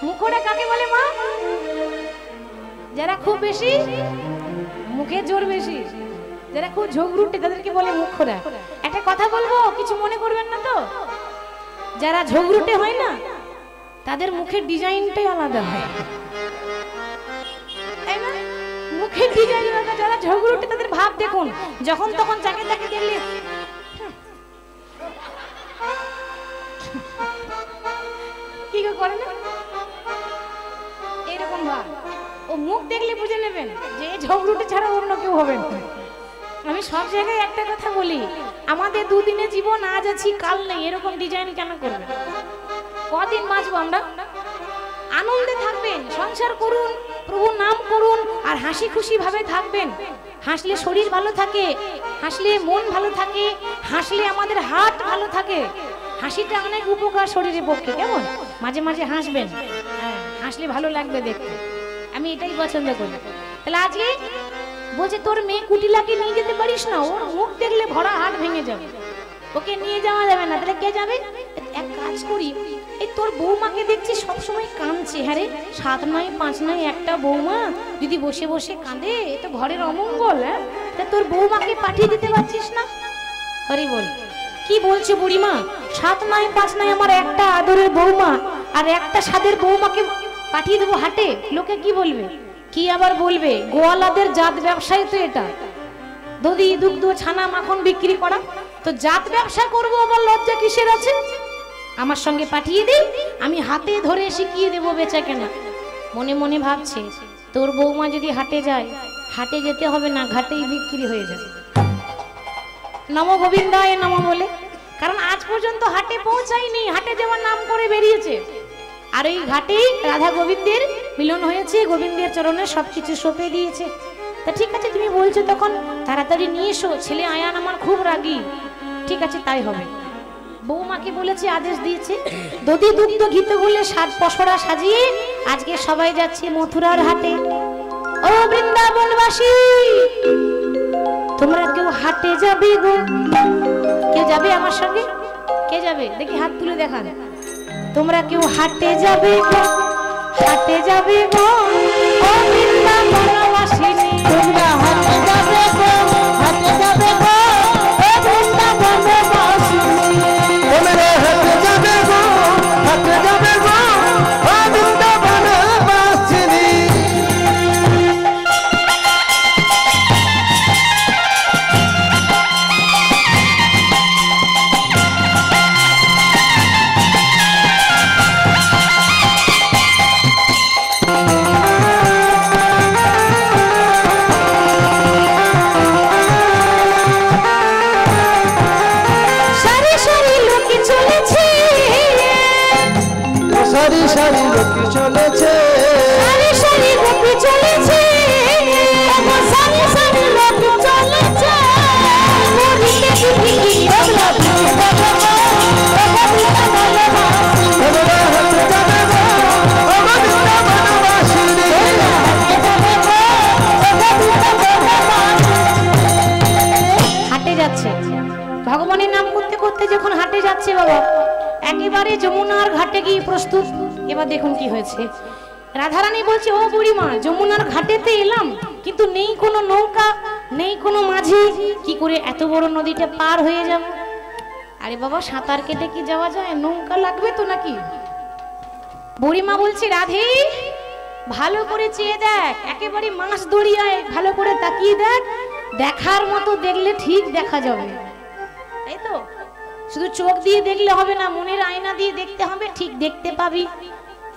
মুখরা কাকে বলে মা? যারা খুব বেশি মুখে জোর বেশি, যারা খুব ঝগড়ুটে তাদেরকে বলে মুখরা। একটা কথা বলবো, কিছু মনে করবেন না তো? যারা ঝগড়ুটে হয় না তাদের মুখের ডিজাইনটাই আলাদা হয়, মুখের ডিজাইন আলাদা। যারা ঝগড়ুটে তাদের ভাব দেখুন, যখন তখন যাকে তাকে দেখলে করে না এরকম ভাব। ও মুখ দেখলে বুঝে নেবেন যে ঝগড়ুটে ছাড়া অন্য কেউ হবে না। আমি সব জায়গায় একটা কথা বলি, আমাদের দুদিনে জীবন, আজ আছি কাল নেই, এরকম ডিজাইন কেন করবে? কদিন বাঁচবো আমরা? আনন্দে থাকবেন, সংসার করুন, প্রভুর নাম করুন, আর হাসি খুশি ভাবে থাকবেন। হাসলে শরীর ভালো থাকে, হাসলে মন ভালো থাকে, হাসলে আমাদের হার্ট ভালো থাকে। হাসিটা অনেক উপকার শরীরের পক্ষে, কেমন? মাঝে মাঝে হাসবেন, হ্যাঁ, হাসলে ভালো লাগবে দেখতে। আমি এটাই পছন্দ করি। তাহলে আজকে বলছে তোর মেয়ে কুটিলাকে নিয়ে যেতে পারিস না, ওর মুখ দেখলে ভরা হাট ভেঙে যাবে, ওকে নিয়ে যাওয়া যাবে না। তাহলে কে যাবে? এক কাজ করি, এই তোর বৌমাকে দেখছি সবসময় কাঁদছে। হ্যাঁ রে, 7 নয় 5 নয় একটা বৌমা যদি বসে বসে কাঁদে, এ তো ঘরের অমঙ্গল। হ্যাঁ, তা তোর বৌমাকে পাঠিয়ে দিতে পারছিস না? হরি বল। কি বলছো বুড়িমা? 7 নয় 5 নয় আমার একটা আদরের বৌমা, আর একটা স্বাদের বৌমাকে পাঠিয়ে দেবো হাটে? লোকে কি বলবে? কি আবার বলবে? গোয়ালাদের জাত ব্যবসায় তো এটা, দধি দুগ্ধ ছানা মাখন বিক্রি করা। তো জাত ব্যবসা করবো, আমার লজ্জা কিসের আছে? আমার সঙ্গে পাঠিয়ে দিই, আমি হাতে ধরে শিখিয়ে দেবো বেচা কেনা। মনে মনে ভাবছে, তোর বৌমা যদি হাটে যায়, হাটে যেতে হবে না, ঘাটেই বিক্রি হয়ে যাবে। নম গোবিন্দায় নম বলে, কারণ আজ পর্যন্ত হাটে পৌঁছায়নি, হাটে যাওয়ার নাম করে বেরিয়েছে। আর এই ঘাটেই রাধা গোবিন্দের মিলন হয়েছে, গোবিন্দের চরণে সবকিছু সঁপে দিয়েছে। তা ঠিক আছে, তুমি বলছো তখন তাড়াতাড়ি নিয়ে এসো, ছেলে আয়ান আমার খুব রাগী। ঠিক আছে, তাই হবে। বৌমাকে বলেছে, আদেশ দিয়েছে, দধি দুগ্ধ ঘিতে গুলে সাত পসরা সাজিয়ে আজকে সবাই যাচ্ছে মথুরার হাটে। ও বৃন্দাবনবাসী, তোমরা কেউ হাটে যাবে গো? কেউ যাবে আমার সঙ্গে? কে যাবে দেখি? হাত তুলে দেখান। তোমরা কেউ হাটে যাবে গো? হাটে যাবে গো ও বৃন্দাবনবাসিনী, তোমরা হাটে যাবে গো? হাটে যাবে গো ও বৃন্দাবনবাসিনী, তোমরা হাটে যাবে গো? হাটে যাবে গো ও বৃন্দাবনবাসিনী। সারি সারি লোকে চলেছে, সারি সারি লোকে চলেছে, সারি সারি লোকে চলেছে, মরিতে দিদি ওগলা ভগবান, তোমরা হাটে যাবে গো ও বৃন্দাবনবাসিনী। হাটে যাচ্ছে, ভগবানের নাম করতে করতে যখন হাটে যাচ্ছে বাবা, একেবারে যমুনার ঘাটে গিয়ে প্রস্তুত। এবার দেখুন কি হয়েছে। রাধারানী বলছে, ও বুড়িমা, যমুনার ঘাটেতে এলাম, কিন্তু নেই কোনো নৌকা, নেই কোনো মাঝি, কি করে এত বড় নদীটা পার হয়ে যাব? আরে বাবা, সাঁতার কেটে কি যাওয়া যায়? নৌকা লাগবে তো নাকি? বুড়িমা বলছে, রাধে ভালো করে চেয়ে দেখ, একেবারে মাছ দড়িয়ায় ভালো করে তাকিয়ে দেখ, দেখার মতো দেখলে ঠিক দেখা যাবে। তাই তো, শুধু চোখ দিয়ে দেখলে হবে না, মনের আয়না দিয়ে দেখতে হবে, ঠিক দেখতে পাবি।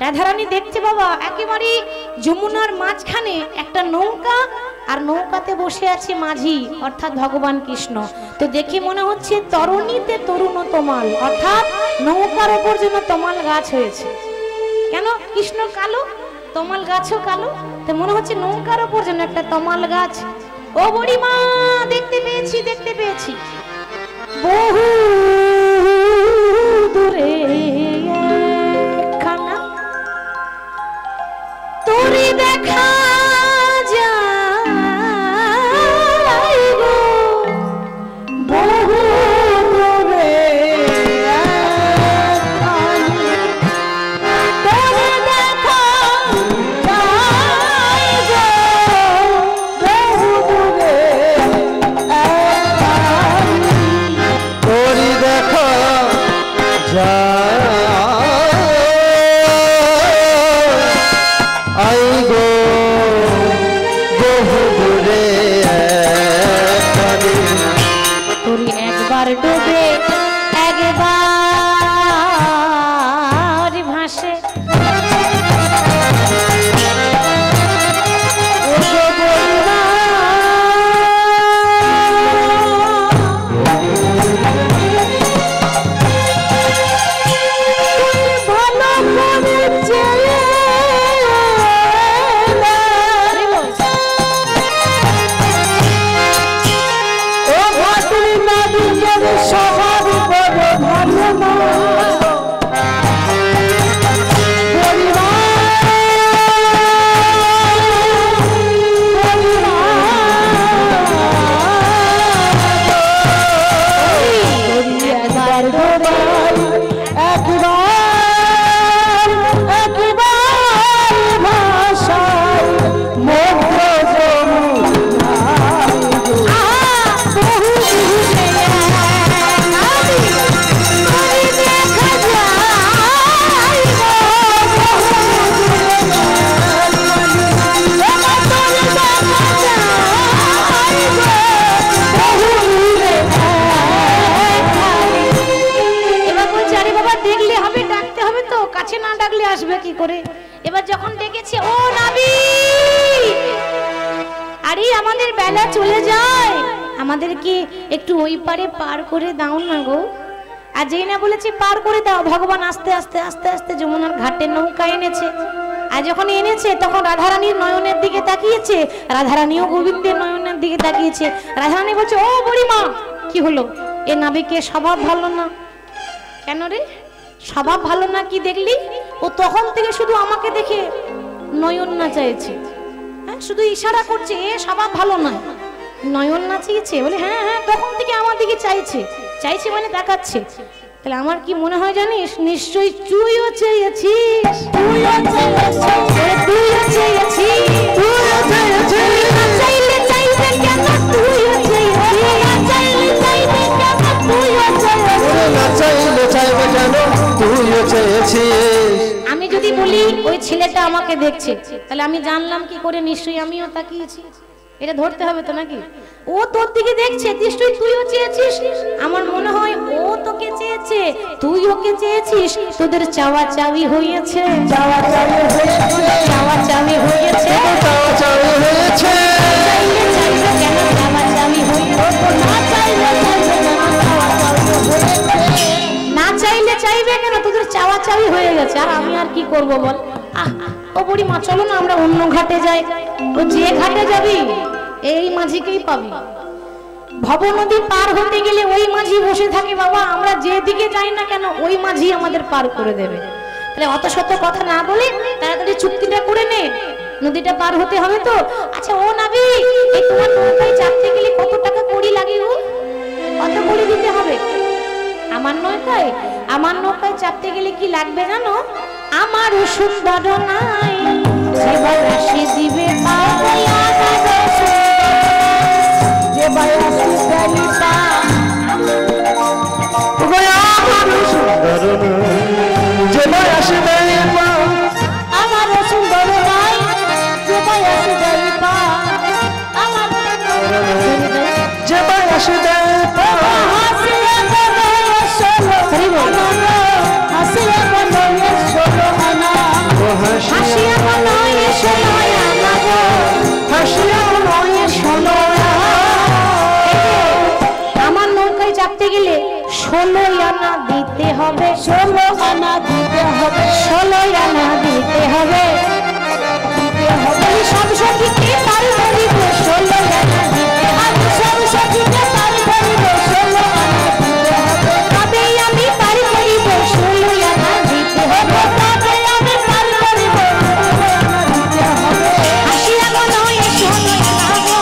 রাধারানী দেখছে বাবা, একেবারে যমুনার মাঝখানে একটা নৌকা, আর নৌকাতে বসে আছে মাঝি, অর্থাৎ ভগবান কৃষ্ণ। তো দেখে মনে হচ্ছে তরুণীতে তরুণ তমাল, অর্থাৎ নৌকার ওপর যেন তমাল গাছ হয়েছে। কেন? কৃষ্ণ কালো, তমাল গাছও কালো, তো মনে হচ্ছে নৌকার ওপর যেন একটা তমাল গাছ। ও বুড়িমা, দেখতে পেয়েছি, দেখতে পেয়েছি, বহু দূরে খানা তোরে দেখা যায় গো, বহু দূরে তোরে দেখা যায় গো, বহু দূরে তোরি দেখা যায় করে। এবার যখন ডেকেছে, ও নাবি, আরে আমাদের বেলা চলে যায়, আমাদেরকে একটু ওই পারে পার করে দাও না গো। আর যেই না বলেছে পার করে দাও, ভগবান আস্তে আস্তে আস্তে আস্তে যমুনার ঘাটে নৌকা এনেছে। আর যখন এনেছে তখন রাধারানীর নয়নের দিকে তাকিয়েছে, রাধারানীও গোবিন্দের নয়নের দিকে তাকিয়েছে। রাধারানী বলছে, ও বুড়িমা, কি হলো? এ নাবিকে স্বভাব ভালো না। কেন রে, স্বভাব ভালো না কি দেখলি? ও তখন থেকে শুধু আমাকে দেখে নয়ন নাচাইছে, হ্যাঁ, শুধু ইশারা করছে, এ স্বভাব ভালো নয়, নয়ন নাচিয়েছে। বলে হ্যাঁ হ্যাঁ, তখন থেকে আমার দিকে চাইছে, চাইছে মানে তাকাচ্ছে। তাহলে আমার কি মনে হয় জানিস, নিশ্চয়ই তুইও চেয়েছিস, তুইও চেয়েছিস, তুইও চেয়েছিস, তুইও চেয়েছিস। না চাইলে চাইবে কেন, তুইও চেয়েছিস, না চাইলে চাইবে কেন, তুইও চেয়েছিস, না চাইলে চাইবে কেন, তুইও চেয়েছিস। আমি যদি বলি ওই ছেলেটা আমাকে দেখছে, তাহলে আমি জানলাম কি করে? নিশ্চয়ই আমিও তাকিয়েছি, এটা ধরতে হবে তো নাকি? ও তোর দিকে দেখছে, নিশ্চয়ই তুইও চেয়েছিস। আমার মনে হয় ও তোকে চেয়েছে, তুই ওকে চেয়েছিস, তোদের চাওয়া চাওয়ি হয়েছে, চাওয়া চাওয়ি হয়েছে, চাওয়া চাওয়ি হয়েছে, চাওয়া চাওয়ি হয়েছে। চাইলে চাইবে কেন, চাওয়া চাওয়ি হয়েছে, না চাইলে চাইবে কেন, চাওয়া চাওয়ি হয়েছে, না চাইলে চাইবে কেন, তোদের চাওয়া চাওয়ি হয়ে গেছে। আর আমি আর কি করব বল? ও বুড়িমা, চলো না আমরা অন্য ঘাটে যাই। ও যে ঘাটে যাবি এই মাঝিকেই পাবি। ভব নদী পার হতে গেলে ওই মাঝি বসে থাকে বাবা, আমরা যেদিকে যাই না কেন ওই মাঝি আমাদের পার করে দেবে। তাহলে অত শত কথা না বলে তাড়াতাড়ি চুক্তিটা করে নে, নদীটা পার হতে হবে তো। আচ্ছা ও নাবি, এই তোমার নৌকায় চাপতে গেলে কত টাকা কড়ি লাগে গো? কত কড়ি দিতে হবে? আমার নৌকায় চাপতে গেলে কি লাগবে জানো? আমার সুন্দর নাই যে বায়াসি দিবে পাই, যে বায়াসি দেই পা, যে বায়াসি দেই পা, আমার সুন্দর নাই যে বায়াসি দেই পা, আমার যে বায়াসি দেই পা। হাসিয়া বলে সোলো আনা, হাসিয়া বলে সোলো আনা, হাসিয়া বলে সোলো আনা গো, হাসিয়া বলে সোলো আনা। আমার নৌকায় চাপতে গেলে 16 আনা দিতে হবে, 16 আনা দিতে হবে, 16 আনা দিতে হবে, দিতে হবে। সব সখীকে পার করিব 16 আনা দিতে হবে, সব সখীকে পার করিব 16 আনা দিতে হবে, তবে আমি পার করিব 16 আনা দিতে হবে, তবে আমি পার করিব 16 আনা দিতে হবে। হাসিয়া বলো এ 16 আনা গো,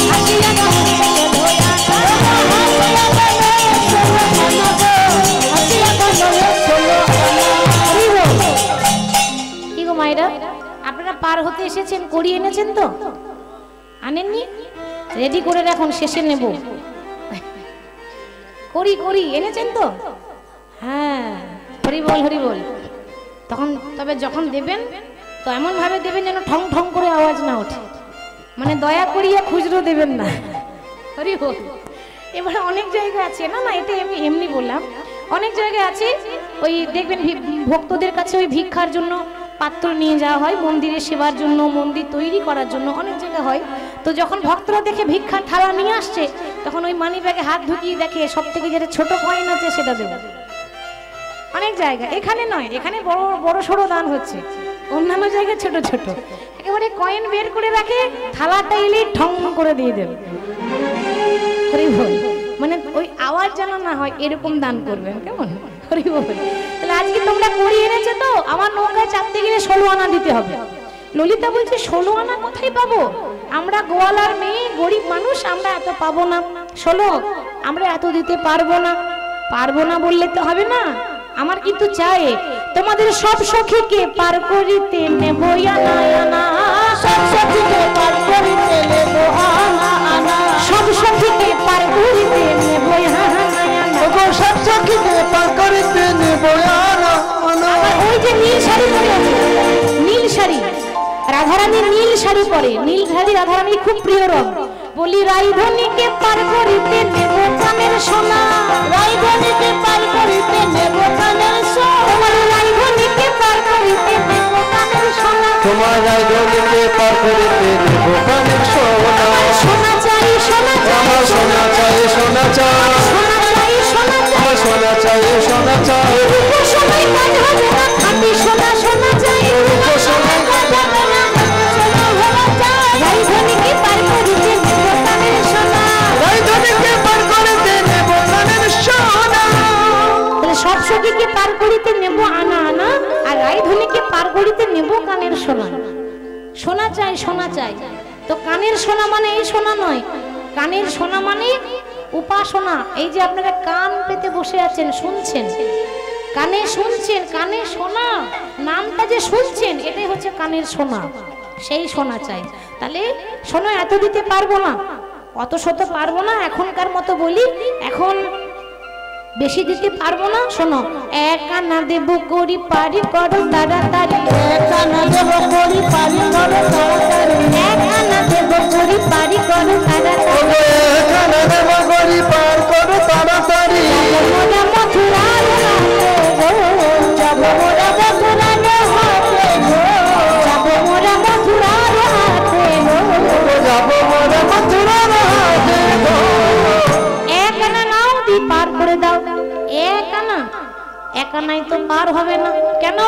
হাসিয়া বলো এ 16 আনা, হাসিয়া বলো এ 16 আনা গো, হাসিয়া বলো এ 16 আনা। কি গো মায়েরা, আপনারা পার হতে এসেছেন, কড়ি এনেছেন তো? আনেননি? রেডি করে রাখুন, শেষে নেব। কড়ি এনেছেন তো? হ্যাঁ, হরি বল হরি বল। তখন তবে যখন দেবেন তো এমন ভাবে দেবেন যেন ঠং ঠং করে আওয়াজ না ওঠে, মানে দয়া করিয়া খুচরো দেবেন না। হরি বল। এবারে অনেক জায়গা আছে, না এটা আমি এমনি বললাম, অনেক জায়গায় আছে ওই দেখবেন ভক্তদের কাছে ওই ভিক্ষার জন্য পাত্র নিয়ে যাওয়া হয়, মন্দিরের সেবার জন্য, মন্দির তৈরি করার জন্য অনেক জায়গা হয়। তো যখন ভক্তরা দেখে ভিক্ষার থালা নিয়ে আসছে, তখন ওই মানি ব্যাগে হাত ঢুকিয়ে দেখে সব থেকে যেটা ছোট কয়েন আছে সেটা দেবে। অনেক জায়গা, এখানে নয়, এখানে বড় বড় সড়ো দান হচ্ছে, অন্যান্য জায়গায় ছোট ছোট একেবারে কয়েন বের করে রাখে, থালাটা এলেই ঠং করে দিয়ে দেবে। হরি বল। মানে ওই আওয়াজ যেন না হয় এরকম দান করবেন, কেমন? হরি বল। তাহলে আজকে তোমরা কড়ি এনেছো তো, আমার নৌকায় চাপতে গেলে 16 আনা দিতে হবে। ললিতা বলছে 16 আনা কোথায় পাবো? আমরা গোয়ালার মেয়ে, গরিব মানুষ, আমরা এত পাবো না। 16 আমরা এত দিতে পারবো না। পারবো না বললে তো হবে না, আমার কিন্তু চাই তোমাদের সব সখীকে পার করিতে নেব আনা আনা, সব সখীকে পার করিতে নেব আনা আনা, সব সখীকে পার করিতে নেব আনা আনা, সব সখীকে পার করিতে নেব আনা আনা। ওই যে নীল শাড়ি পরে আছে, নীল শাড়ি, রাধারানীর নীল শাড়ি পরে, নীল শাড়ি রাধারানীর খুব প্রিয় রং। বলি রাইধনীকে পার করিতে নেব কানের সোনা, রাইধনীকে পার করিতে নেব কানের সোনা, রাইধনীকে পার করিতে নেব তোমার রাজনীকে পার করিতে নেব কানের সোনা। সোনা চাই সোনা চাই আমার সোনা চাই সোনা চাই সোনা চাই সোনা চাই আমার সোনা চাই সোনা চাই সময় কাজ হবে না খাঁটি সোনা সোনা চাই সময় কাজ হবে না সোনা হলো চাই রাজধানীকে পার করিতে নেব কানের সোনা। রাজনীকে পার করিতে নেব কানের সোনা। তাহলে সব সখীকে পার করিতে নেব আনা আনা আর রাজধানীকে পার করিতে নেব কানের সোনা। সোনা চাই সোনা চাই। তো কানের সোনা মানে এই সোনা নয়, কানের সোনা মানে উপাসনা। এই যে আপনারা কান পেতে বসে আছেন শুনছেন, কানে শুনছেন, কানে সোনা নামটা যে শুনছেন এটাই হচ্ছে কানের সোনা, সেই সোনা চাই। তাহলে সোনা এত দিতে পারবো না, অত শত পারবো না, এখনকার মতো বলি এখন বেশি দিতে পারবো না। শোনো, এক আনা দেব করি পারি করো তাড়াতাড়ি, এক আনা দেব করি পারি করো তাড়াতাড়ি, এক আনা দেব করি পারি করো তাড়াতাড়ি, এখানে দেব করি পার করো তাড়াতাড়ি। মোরা মথুরার হাতে গো, যাব মোরা মথুরার হাতে গো, যাব মোরা মথুরার হাতে গো, যাব মোরা মথুরার হাতে গো। এক আনা নাও দি পার করে দাও, এক আনা, এক আনাই তো পার হবে না। কেন?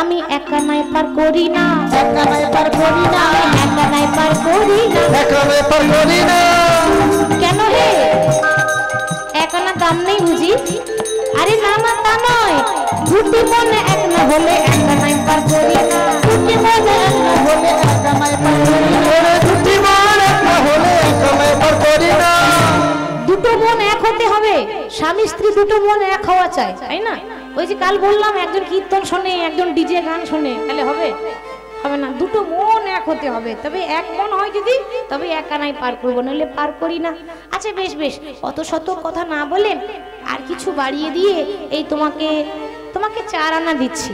আমি এক আনাই পার করি না, এক আনাই পার করি না, এক আনাই পার করি না, এখানে পার করি না। কেন হে? এক আনা দাম নেই বুঝি? আরে না না তা নয়, দুটি মনে এক না হলে এক আনাই পার করি না, দুটি মনে এক না হলে এক আনাই পার করি না, ওরে দুটি মন একটা হলে এখানে পার করি না। দুটো মন এক হতে হবে, স্বামী স্ত্রী দুটো মন এক হওয়া চাই, তাই না? ওই যে কাল বললাম একজন কীর্তন শোনে একজন ডিজে গান শোনে, তাহলে হবে? হবে না, দুটো মন এক হতে হবে। তবে এক মন হয় যদি তবে এক আনাই পার করবো, নইলে পার করি না। আচ্ছা বেশ বেশ, অত শত কথা না বলেন আর কিছু বাড়িয়ে দিয়ে এই তোমাকে তোমাকে 4 আনা দিচ্ছি।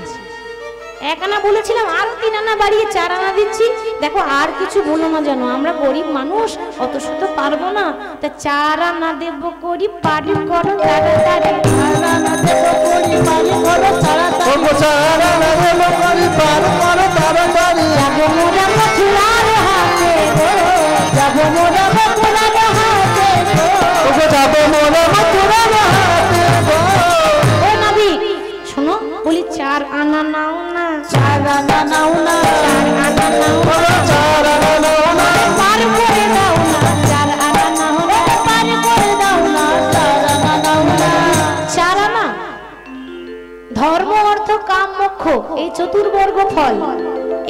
1 আনা বলেছিলাম, আর 3 আনা বাড়িয়ে 4 আনা দিচ্ছি। দেখো আর কিছু বলো না যেন, আমরা গরিব মানুষ, অত শত পারবো না। তা 4 আনা দেব করি পারি করো তাড়াতাড়ি, 4 আনা দেব করি পারি করো তাড়াতাড়ি, ওগো চারা না দেব করি পার করো তাড়াতাড়ি। যাব মোরা মথুরার হাতে গো, যাব মোরা মথুরার হাতে গো, ওগো যাব মোরা মথুরার হাতে গো। ও নবী শোনো, বলি 4 আনা নাও না, 4 আনা নাও না, 4 আনা নাও না, ওগো চারা না নাও না। পার করে দাও না, 4 আনা নাও না, পার করে দাও না, 4 আনা নাও না। 4 আনা ধর্ম অর্থ কাম মোক্ষ, এই চতুর্বর্গ ফল,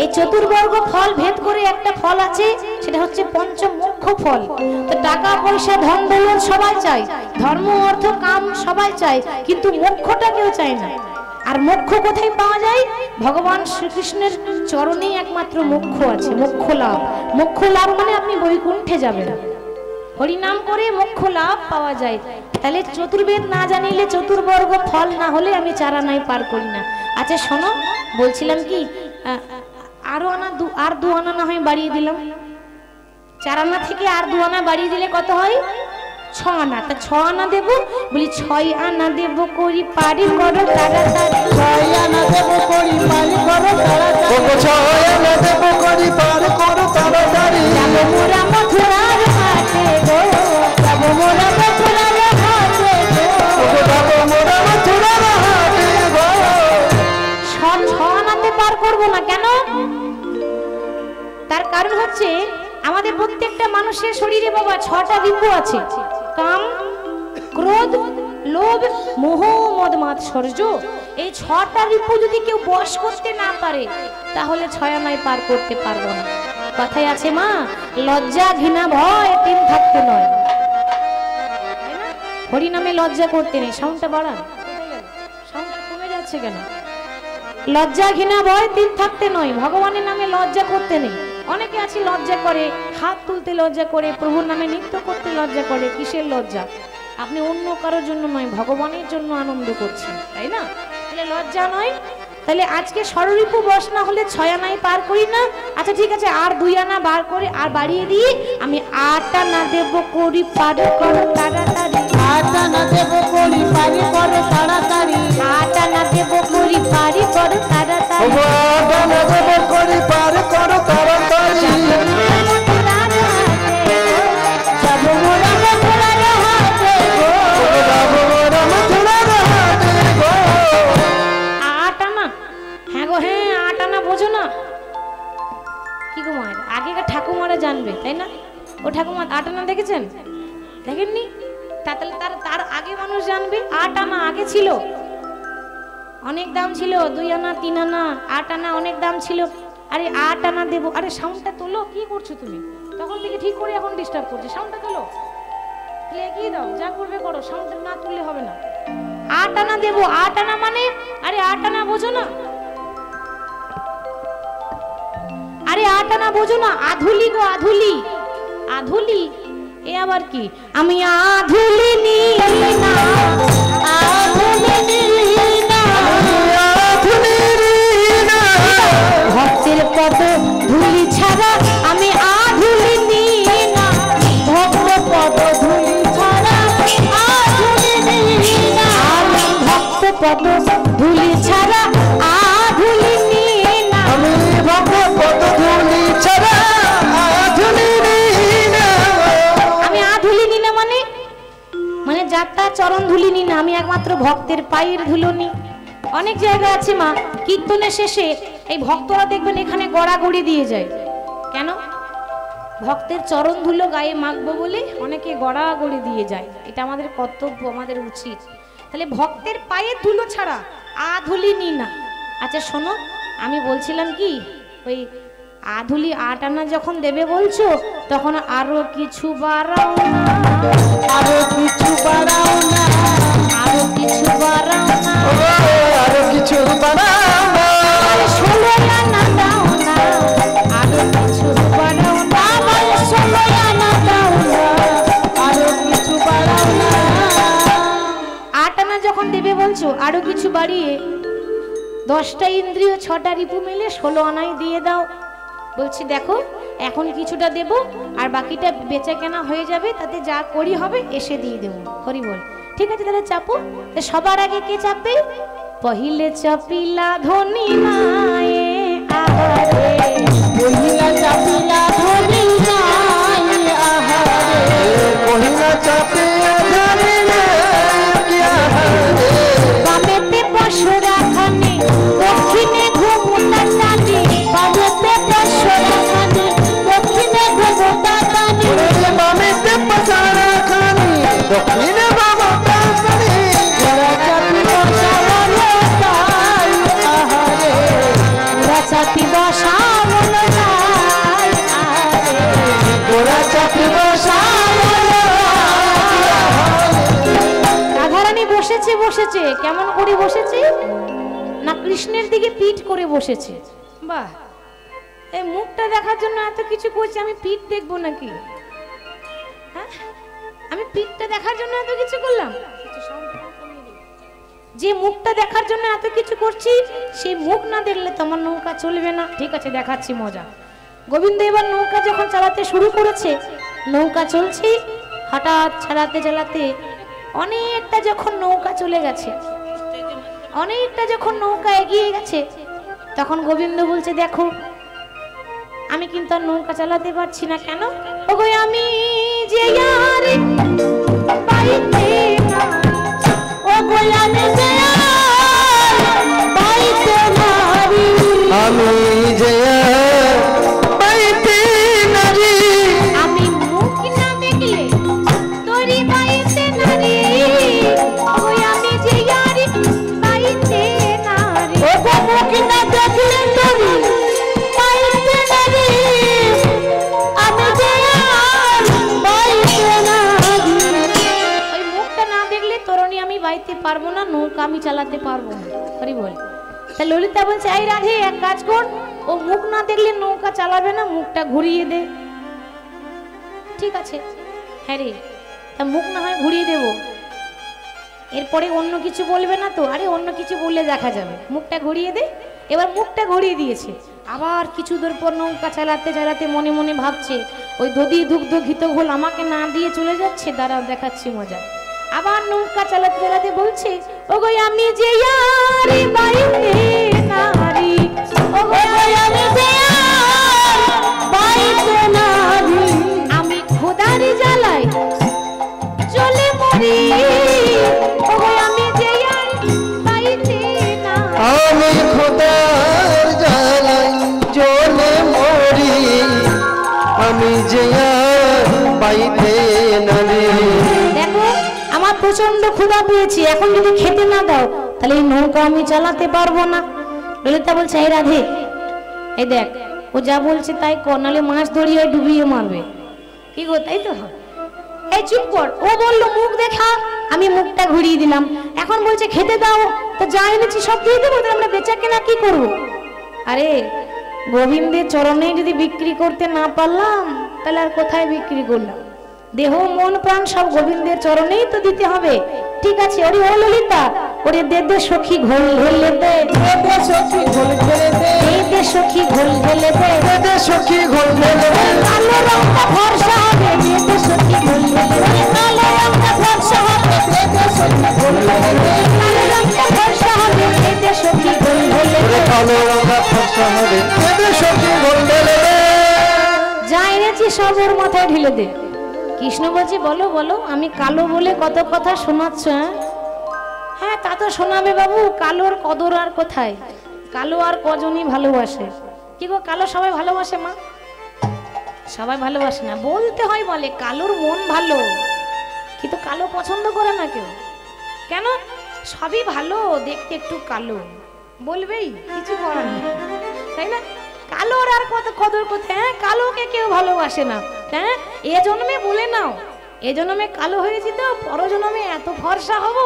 এই চতুর্বর্গ ফল ভেদ করে একটা ফল আছে, সেটা হচ্ছে পঞ্চম মোক্ষ ফল। তো টাকা পয়সা ধন দৌলত সবাই চায়, ধর্ম অর্থ কাম সবাই চায়, কিন্তু মোক্ষটা কেউ চায় না। আর মোক্ষ কোথায় পাওয়া যায়? ভগবান শ্রীকৃষ্ণের চরণেই একমাত্র মোক্ষ আছে, মোক্ষ লাভ। মোক্ষ লাভ মানে আপনি বৈকুণ্ঠে যাবেন, হরিনাম করে মোক্ষ লাভ পাওয়া যায়। তাহলে চতুর্বেদ না জানিলে, চতুর্বর্গ ফল না হলে আমি 4 আনাই পার করি না। আচ্ছা শোনো, বলছিলাম কি আরো আনা আর 2 আনা না হয় বাড়িয়ে দিলাম, 4 আনা থেকে আর 2 আনা বাড়িয়ে দিলে কত হয়? 6 আনা। তা 6 আনা দেব, বলি 6 আনা দেব করি পারি করো তাড়াতাড়ি, 6 আনা দেব করি পারি করো তাড়াতাড়ি, ওগো চারা না দেব করি পার করো তাড়াতাড়ি। যাব মোরা মথুরার হাতে গো, যাব মোরা মথুরার হাতে গো, ওগো যাব মোরা মথুরার হাতে গো। 6 আনাতে পার করবো না। কেন? তার কারণ হচ্ছে আমাদের প্রত্যেকটা মানুষের শরীরে বাবা 6টা রিপু আছে, কাম ক্রোধ লোভ মোহ মদ মাৎসর্য। এই 6টা রিপু যদি কেউ বশ করতে না পারে তাহলে 6 আনায় পার করতে পারবো না। কথায় আছে মা, লজ্জা ঘৃণা ভয় 3 থাকতে নয়, হরি নামে লজ্জা করতে নেই। সাউন্ডটা বাড়ান, সাউন্ডটা কমে যাচ্ছে কেন? লজ্জা ঘৃণা ভয় 3 থাকতে নয়, ভগবানের নামে লজ্জা করতে নেই। অনেকে আছে লজ্জা করে, হাত তুলতে লজ্জা করে, প্রভুর নামে নৃত্য করতে লজ্জা করে। কিসের লজ্জা? আপনি অন্য কারোর জন্য নয়, ভগবানের জন্য আনন্দ করছেন, তাই না? তাহলে লজ্জা নয়। তাহলে আজকে ষড়রিপু বশ না হলে 6 আনাই পার করি না। আচ্ছা ঠিক আছে, আর 2 আনা বার করে আর বাড়িয়ে দিই, আমি 8 আনা দেব করি পারি করো তাড়াতাড়ি, 8 আনা দেব করি পারি করো তাড়াতাড়ি, 8 আনা দেব করি পারি করো তাড়াতাড়ি, ওগো চারা না দেব করি পার জানবে, তাই না? ও ঠাকুমা 8 আনা দেখেছেন? দেখেননি? তাহলে তার আগে মানুষ জানবে। 8 আনা আগে ছিল, অনেক দাম ছিল। 2 আনা 3 আনা 8 আনা অনেক দাম ছিল। আরে 8 আনা দেবো। আরে সাউন্ডটা তোলো, কি করছো তুমি? তখন থেকে ঠিক করে এখন ডিস্টার্ব করছে। সাউন্ডটা তোলো, এগিয়ে দাও, যা করবে করো, সাউন্ডটা না তুললে হবে না। 8 আনা দেবো। 8 আনা মানে, আরে 8 আনা বোঝো না? আরে 8 আনা বোঝো না? আধুলি গো, আধুলি। আধুলি এ আবার কি? আমি আধুলি নিই না, আধুলি নিই না, আধুলি নিই না, ভক্তের পদ ধুলি ছাড়া আমি আধুলি নিই না, ভক্ত পদ ধুলি ছাড়া আধুলি নিই না, ভক্ত পদ ধুলি ছাড়া আধুলি নিই না, আমি ভক্ত পদ ধুলি ছাড়া আধুলি নিই না। আমি আধুলি নিই না মানে যাত্রা চরণ ধুলি নিই না, আমি একমাত্র ভক্তের পায়ের ধুলো নিই। অনেক জায়গা আছে মা, কীর্তনের শেষে এই ভক্তরা দেখবেন এখানে গড়াগড়ি দিয়ে যায়। কেন? ভক্তের চরণ ধুলো গায়ে মাখবো বলে অনেকে গড়াগড়ি দিয়ে যায়। এটা আমাদের কর্তব্য, আমাদের উচিত। তাহলে ভক্তের পায়ের ধুলো ছাড়া আধুলি নিই না। আচ্ছা শোনো, আমি বলছিলাম কি, ওই আধুলি 8 আনা যখন দেবে বলছো, তখন আরো কিছু বাড়াও না, আরো কিছু বাড়াও না, আরো কিছু বাড়াও না, আরো কিছু বাড়াও না, 16 আনা দাও না, আরো কিছু বাড়াও না, 16 আনা দাও না, আরো কিছু বাড়াও না। 8 আনা যখন দেবে বলছো, আরো কিছু বাড়িয়ে 10টা ইন্দ্রিয় 6টা রিপু মিলে 16 আনাই দিয়ে দাও। বলছি দেখো, এখন কিছুটা দেব, আর বাকিটা বেচা কেনা হয়ে যাবে, তাতে যা করি হবে এসে দিয়ে দেবো। হরি বল। ঠিক আছে, তাহলে চাপো। সবার আগে কে চাপবে? পহিলে চাপিলা ধনী মায়ে আহারে, পহিলা চাপিলা ধনী মায়ে আহারে, পহিলা চাপিলা ধনী মায়ে আহারে, বামেতে পশুরা খানে, দক্ষিণে ঘুমুটা টানে, বামেতে পশুরা খানে, দক্ষিণে ঘুমুটা টানে, বামেতে পশুরা খানে, দক্ষিণে বামটা খানে, ওরা চাপি বসাবলো তাই আহারে, ওরা চাপি বসাবলো তাই আহারে, ওরা চাপি বসাবলো। রাধারানী বসেছে বসেছে, কেমন করে বসেছে না, কৃষ্ণের দিকে পিঠ করে বসেছে। বাহ, এই মুখটা দেখার জন্য এত কিছু করছি, আমি পিঠ দেখবো নাকি? হ্যাঁ, আমি পিঠটা দেখার জন্য এত কিছু করলাম? যে মুখটা দেখার জন্য এত কিছু করছি, সেই মুখ না দেখলে তো আমার নৌকা চলবে না। ঠিক আছে, দেখাচ্ছি মজা। গোবিন্দ এবার নৌকা যখন চালাতে শুরু করেছে, নৌকা চলছে, হঠাৎ চালাতে চালাতে অনেকটা যখন নৌকা চলে গেছে, অনেকটা যখন নৌকা এগিয়ে গেছে, তখন গোবিন্দ বলছে দেখো, আমি কিন্তু আর নৌকা চালাতে পারছি না। কেন? ওগো আমি যে আর পাইতে না, ওগো আমি যে আর পাইতে না, আমি যে পাইতে নারী, আমি মুখ না দেখলে তোরি পাইতে না রে, ওগো আমি যে আর পাইতে না রে, ওগো মুখ না দেখলে তোরি পাইতে না রে, আমি যে আর পাইতে না রে। ওই মুখটা না দেখলে তরুণী আমি বাইতে পারবো না, নৌকা আমি চালাতে পারবো না। হরি বল। তা ললিতা বলছে, এই রাধে এক কাজ কর, ও মুখ না দেখলে নৌকা চালাবে না, মুখটা ঘুরিয়ে দে। ঠিক আছে, হ্যাঁ রে, তা মুখ না হয় ঘুরিয়ে দেব, এরপরে অন্য কিছু বলবে না তো? আরে অন্য কিছু বললে দেখা যাবে, মুখটা ঘুরিয়ে দে। এবার মুখটা ঘুরিয়ে দিয়েছে, আবার কিছু দূর পর নৌকা চালাতে চালাতে মনে মনে ভাবছে, ওই দধি দুগ্ধ ঘিত ঘোল আমাকে না দিয়ে চলে যাচ্ছে, দাঁড়াও দেখাচ্ছি মজা। আবার নৌকা চালাতে চালাতে বলছে, ওগো আমি যে ইয়ারি বাইতে নারী, ওগো আমি যে আর বাইতে নারী, আমি খোদারি জ্বালাই চলে মরি, ওগো আমি যে আর বাইতে নারী, আমি খোদার জ্বালাই জ্বলে মরি, আমি যে পাইতে না রে। দেখো আমার প্রচন্ড ক্ষুধা পেয়েছি, এখন যদি খেতে না দাও তাহলে এই নৌকা আমি চালাতে পারবো না। ললিতা বলছে এই রাধে, এই দেখ ও যা বলছে তাই কর, নাহলে মাছ ধরিয়ে ডুবিয়ে মারবে। কি গো, তাই তো? এই চুপ কর। ও বললো মুখ দেখা, আমি মুখটা ঘুরিয়ে দিলাম। এখন বলছে খেতে দাও, তো যা এনেছি সব দিয়ে দেবো, তাহলে আমরা বেচা কেনা কি করবো? আরে গোবিন্দের চরণে যদি বিক্রি করতে না পারলাম তাহলে আর কোথায় বিক্রি করলাম? দেহ মন প্রাণ সব গোবিন্দের চরণেই তো দিতে হবে। ঠিক আছে, ওরে ও ললিতা, ওরে দে দে সখী ঘোল ঢেলে দে, দে দে সখী ঘোল ঢেলে দে, দে দে সখী ঘোল ঢেলে দে, দে দে সখী ঘোল ঢেলে দে। কালো রংটা ফর্সা হবে, দে দে সখী ঘোল ঢেলে দে, কালো রংটা ফর্সা হবে, দে দে সখী ঘোল ঢেলে দে, কালো রংটা ফর্সা হবে, দে দে সখী ঘোল ঢেলে দে, কালো রংটা ফর্সা হবে, দে দে সখী ঘোল ঢেলে দে। যা এনেছি সব ওর মাথায় ঢেলে দে। কৃষ্ণ বলছে বলো বলো, আমি কালো বলে কত কথা শোনাচ্ছ? হ্যাঁ তা তো শোনাবে বাবু, কালোর কদর আর কোথায়? কালো আর কজনই ভালোবাসে? কি গো, কালো সবাই ভালোবাসে মা? সবাই ভালোবাসে না, বলতে হয় বলে কালোর মন ভালো, কিন্তু কালো পছন্দ করে না কেউ। কেন? সবই ভালো, দেখতে একটু কালো বলবেই, কিছু করার নেই, তাই না? কালোর আর কত কদর কোথায়? হ্যাঁ, কালোকে কেউ ভালোবাসে না। হ্যাঁ, এ জন্মে বলে নাও, এ জন্মে কালো হয়েছি তো পর জন্মে এত ফর্সা হব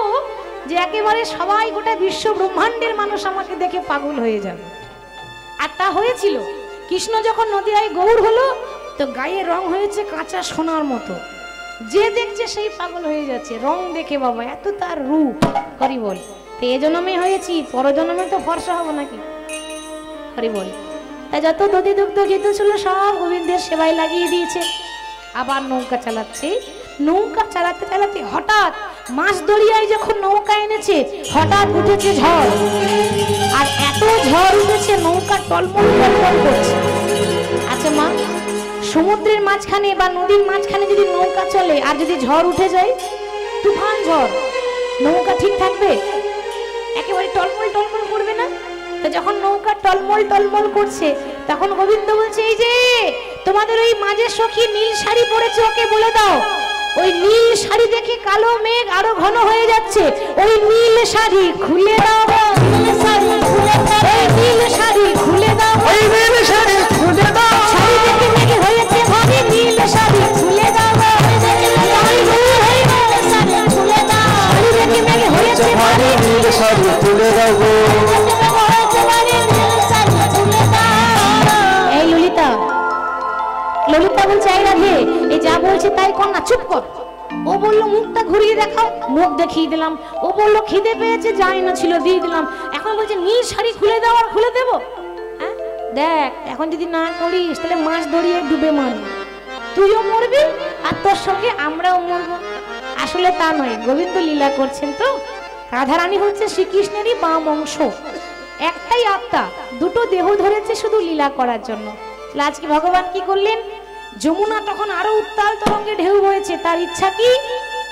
যে একেবারে সবাই, গোটা বিশ্ব ব্রহ্মাণ্ডের মানুষ আমাকে দেখে পাগল হয়ে যাবে। আর তা হয়েছিল, কৃষ্ণ যখন নদিয়ায় গৌর হলো তো গায়ে রং হয়েছে কাঁচা সোনার মতো, যে দেখছে সেই পাগল হয়ে যাচ্ছে রং দেখে। বাবা এত তার রূপ, হরি বল। তো এ জন্মে হয়েছি, পর জন্মে তো ফর্সা হব নাকি? হরি বল। তাই যত দধি দুগ্ধ ঘিত ছিল সব গোবিন্দের সেবায় লাগিয়ে দিয়েছে। আবার নৌকা চালাচ্ছে, নৌকা চালাতে চালাতে হঠাৎ মাছ দরিয়ায় যখন নৌকা এনেছে হঠাৎ উঠেছে ঝড়, আর এত ঝড় উঠেছে নৌকা টলমল টলমল করছে। আচ্ছা মা, সমুদ্রের মাঝখানে বা নদীর মাঝখানে যদি নৌকা চলে আর যদি ঝড় উঠে যায়, তুফান ঝড়, নৌকা ঠিক থাকবে? একেবারে টলমল টলমল করবে না? তো যখন নৌকা টলমল টলমল করছে তখন গোবিন্দ বলছে এই যে তোমাদের ওই মাঝের সখী নীল শাড়ি পরেছে, ওকে বলে দাও ওই নীল শাড়ি দেখে কালো মেঘ আরো ঘন হয়ে যাচ্ছে, ওই নীল শাড়ি খুলে দাও, নীল শাড়ি খুলে দাও, এই নীল শাড়ি খুলে দাও, ওই নীল শাড়ি খুলে দাও, শাড়ি দেখে মেঘ হয়েছে ভারী, নীল শাড়ি খুলে দাও, শাড়ি দেখে মেঘ খুলে দাও, শাড়ি দেখে মেঘ হয়েছে ভারী, নীল শাড়ি খুলে দাও গো। এই ললিতা, ললিতা বলছে এই রাধে, এই যা বলছে তাই কর না, চুপ কর। ও বললো মুখটা ঘুরিয়ে দেখাও, মুখ দেখিয়ে দিলাম। ও বললো খিদে পেয়েছে, যাই না ছিল দিয়ে দিলাম। এখন বলছে নীল শাড়ি খুলে দাও, আর খুলে দেবো? হ্যাঁ দেখ, এখন যদি না করিস তাহলে মাছ ধরিয়ে ডুবে মারবি, তুইও মরবি আর তোর সঙ্গে আমরাও মরবো। আসলে তা নয়, গোবিন্দ লীলা করছেন তো। রাধারানী হচ্ছে শ্রীকৃষ্ণেরই বাম অংশ, একটাই আত্মা, দুটো দেহ ধরেছে শুধু লীলা করার জন্য। আজকে ভগবান কি করলেন? যমুনা তখন আরো উত্তাল তরঙ্গে ঢেউ বয়েছে, তার ইচ্ছা কি?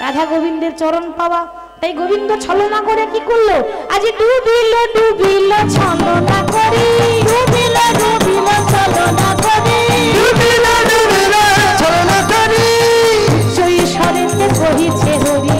রাধা গোবিন্দের চরণ পাওয়া। তাই গোবিন্দ ছলনা করে কি করলো? আজ ডুবিল ডুবিল ছলনা করি, ডুবিল ডুবিল ছলনা করি, ডুবিল ডুবিল ছলনা করি, উচ্চ স্বরেতে কহিছে হরি,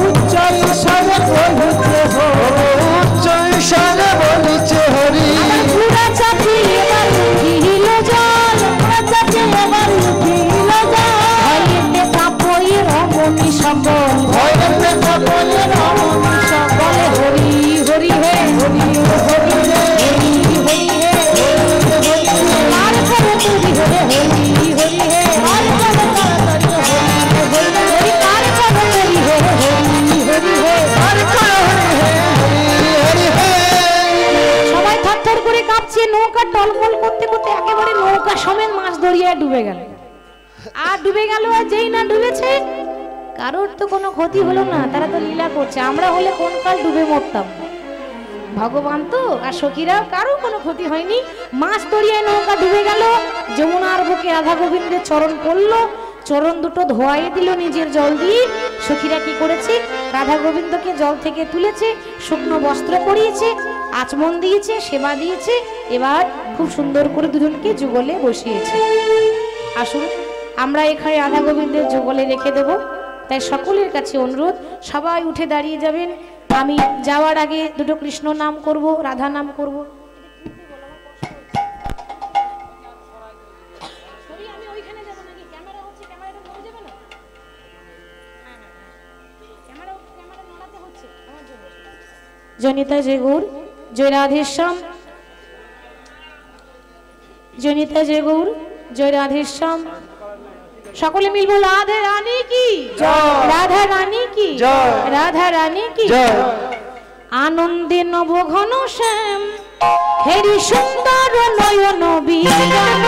উচ্চ স্বরে বলিছে হরি, উচ্চ স্বরে বলিছে হরি। পুরা চাচি এবার উঠিল জল, পুরা চাচি এবার উঠিল জল, ভয়েতে কাঁপই রমণী সকল, ভয়েতে কাঁপই রমণী সকল, হরি হরি হে, হরি হরি হে, হরি হরি হে, হরি হরি হে, আর করে তুই হরে হরি হরি হে, আর করে তাড়াতাড়ি হরি হরি, আর করে হরি হে, হরি হরি হে, আর করে হরি হে, হরি হে। সবাই থরথর করে কাঁপছে, নৌকা টলমল করতে করতে একেবারে নৌকা সমেত মাছ দরিয়ায় ডুবে গেল। আর ডুবে গেল, আর যেই না ডুবেছে কারোর তো কোনো ক্ষতি হলো না, তারা তো লীলা করছে। আমরা হলে কোন কাল ডুবে মরতাম। ভগবান তো আর সখীরাও কারো কোনো ক্ষতি হয়নি। মাছ দরিয়ায় নৌকা ডুবে গেল, যমুনার বুকে রাধা গোবিন্দের চরণ পড়লো, চরণ দুটো ধোয়াইয়ে দিল নিজের জল দিয়ে। সখীরা কি করেছে? রাধা গোবিন্দকে জল থেকে তুলেছে, শুকনো বস্ত্র পরিয়েছে, আচমন দিয়েছে, সেবা দিয়েছে। এবার খুব সুন্দর করে দুজনকে যুগলে বসিয়েছে। আসুন আমরা এখানে রাধা গোবিন্দের যুগলে রেখে দেব। তাই সকলের কাছে অনুরোধ, সবাই উঠে দাঁড়িয়ে যাবেন। আমি যাওয়ার আগে দুটো কৃষ্ণ নাম করব, রাধা নাম করব। জনিতা জয় গৌর, জয় রাধেশ্যাম, জনিতা জয় গৌর, জয় রাধেশ্যাম। সকলে মিলবো রাধে রানী কি জয়, রাধা রানী কি জয়, রাধা রানী কি জয়। আনন্দে নব ঘন শ্যাম হেরি সুন্দর নয়ন বিরাম,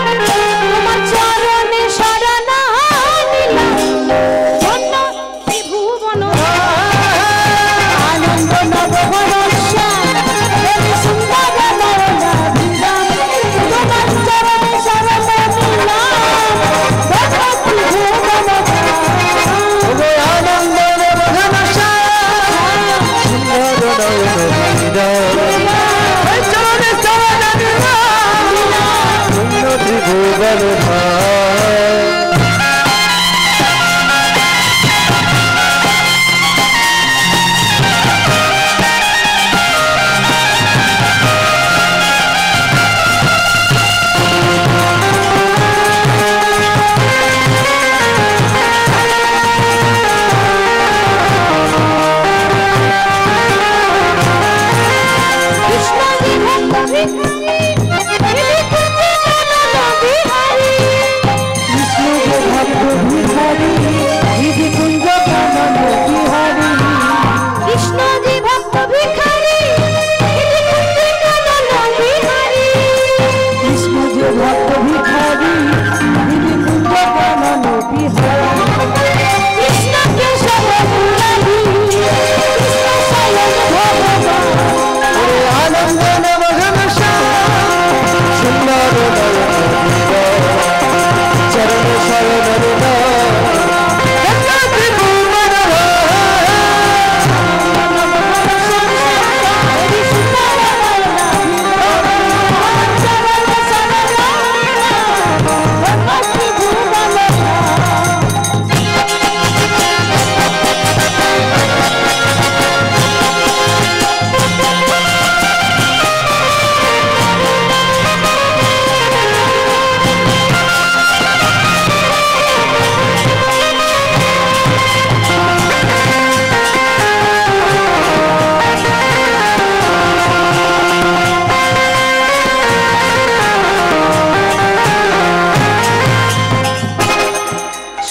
তোমার চরণে শরণ নিলাম ধন্য ত্রিভুবন। আনন্দ নব ঘন শ্যাম হেরি সুন্দর নয়ন বিরাম, তোমার চরণে শরণ নিলাম ধন্য ত্রিভুবন। আনন্দ নব ঘন শ্যাম সুন্দর নয়ন বিরাম, চরণে শরণ নিলাম ধন্য ত্রিভুবন ধাম।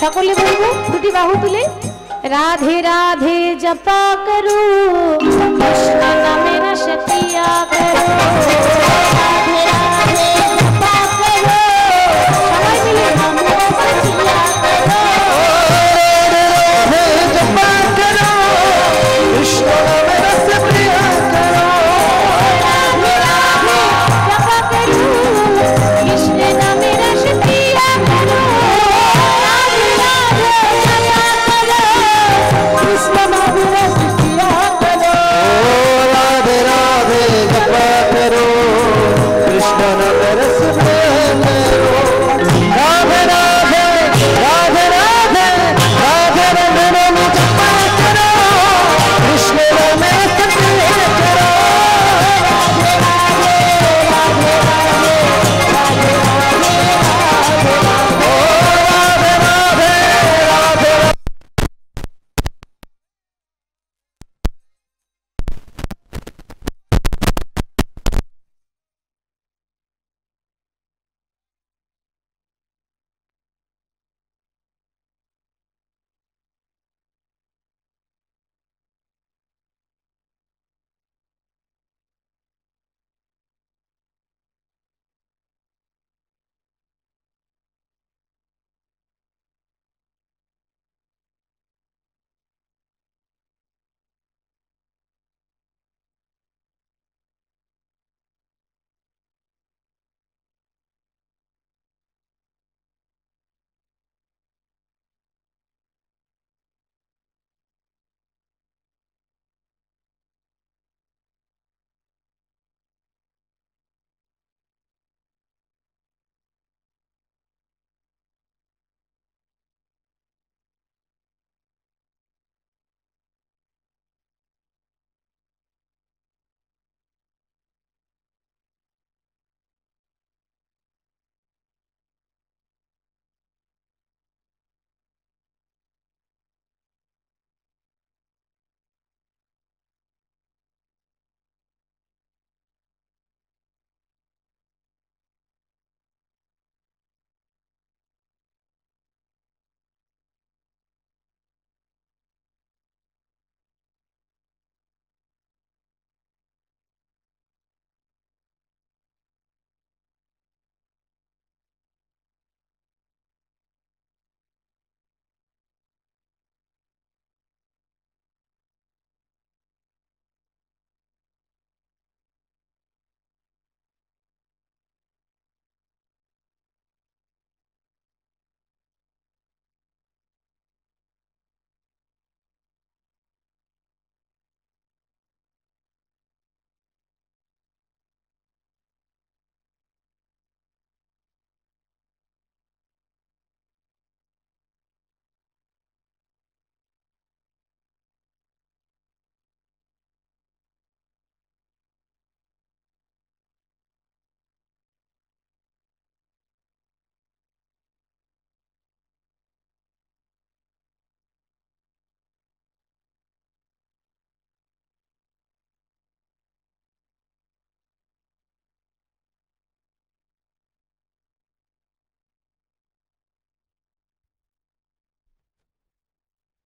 সকলে বলবো দুটি বাহু তুলে, রাধে রাধে জপা করো কৃষ্ণ নামে রস পিয়া করো।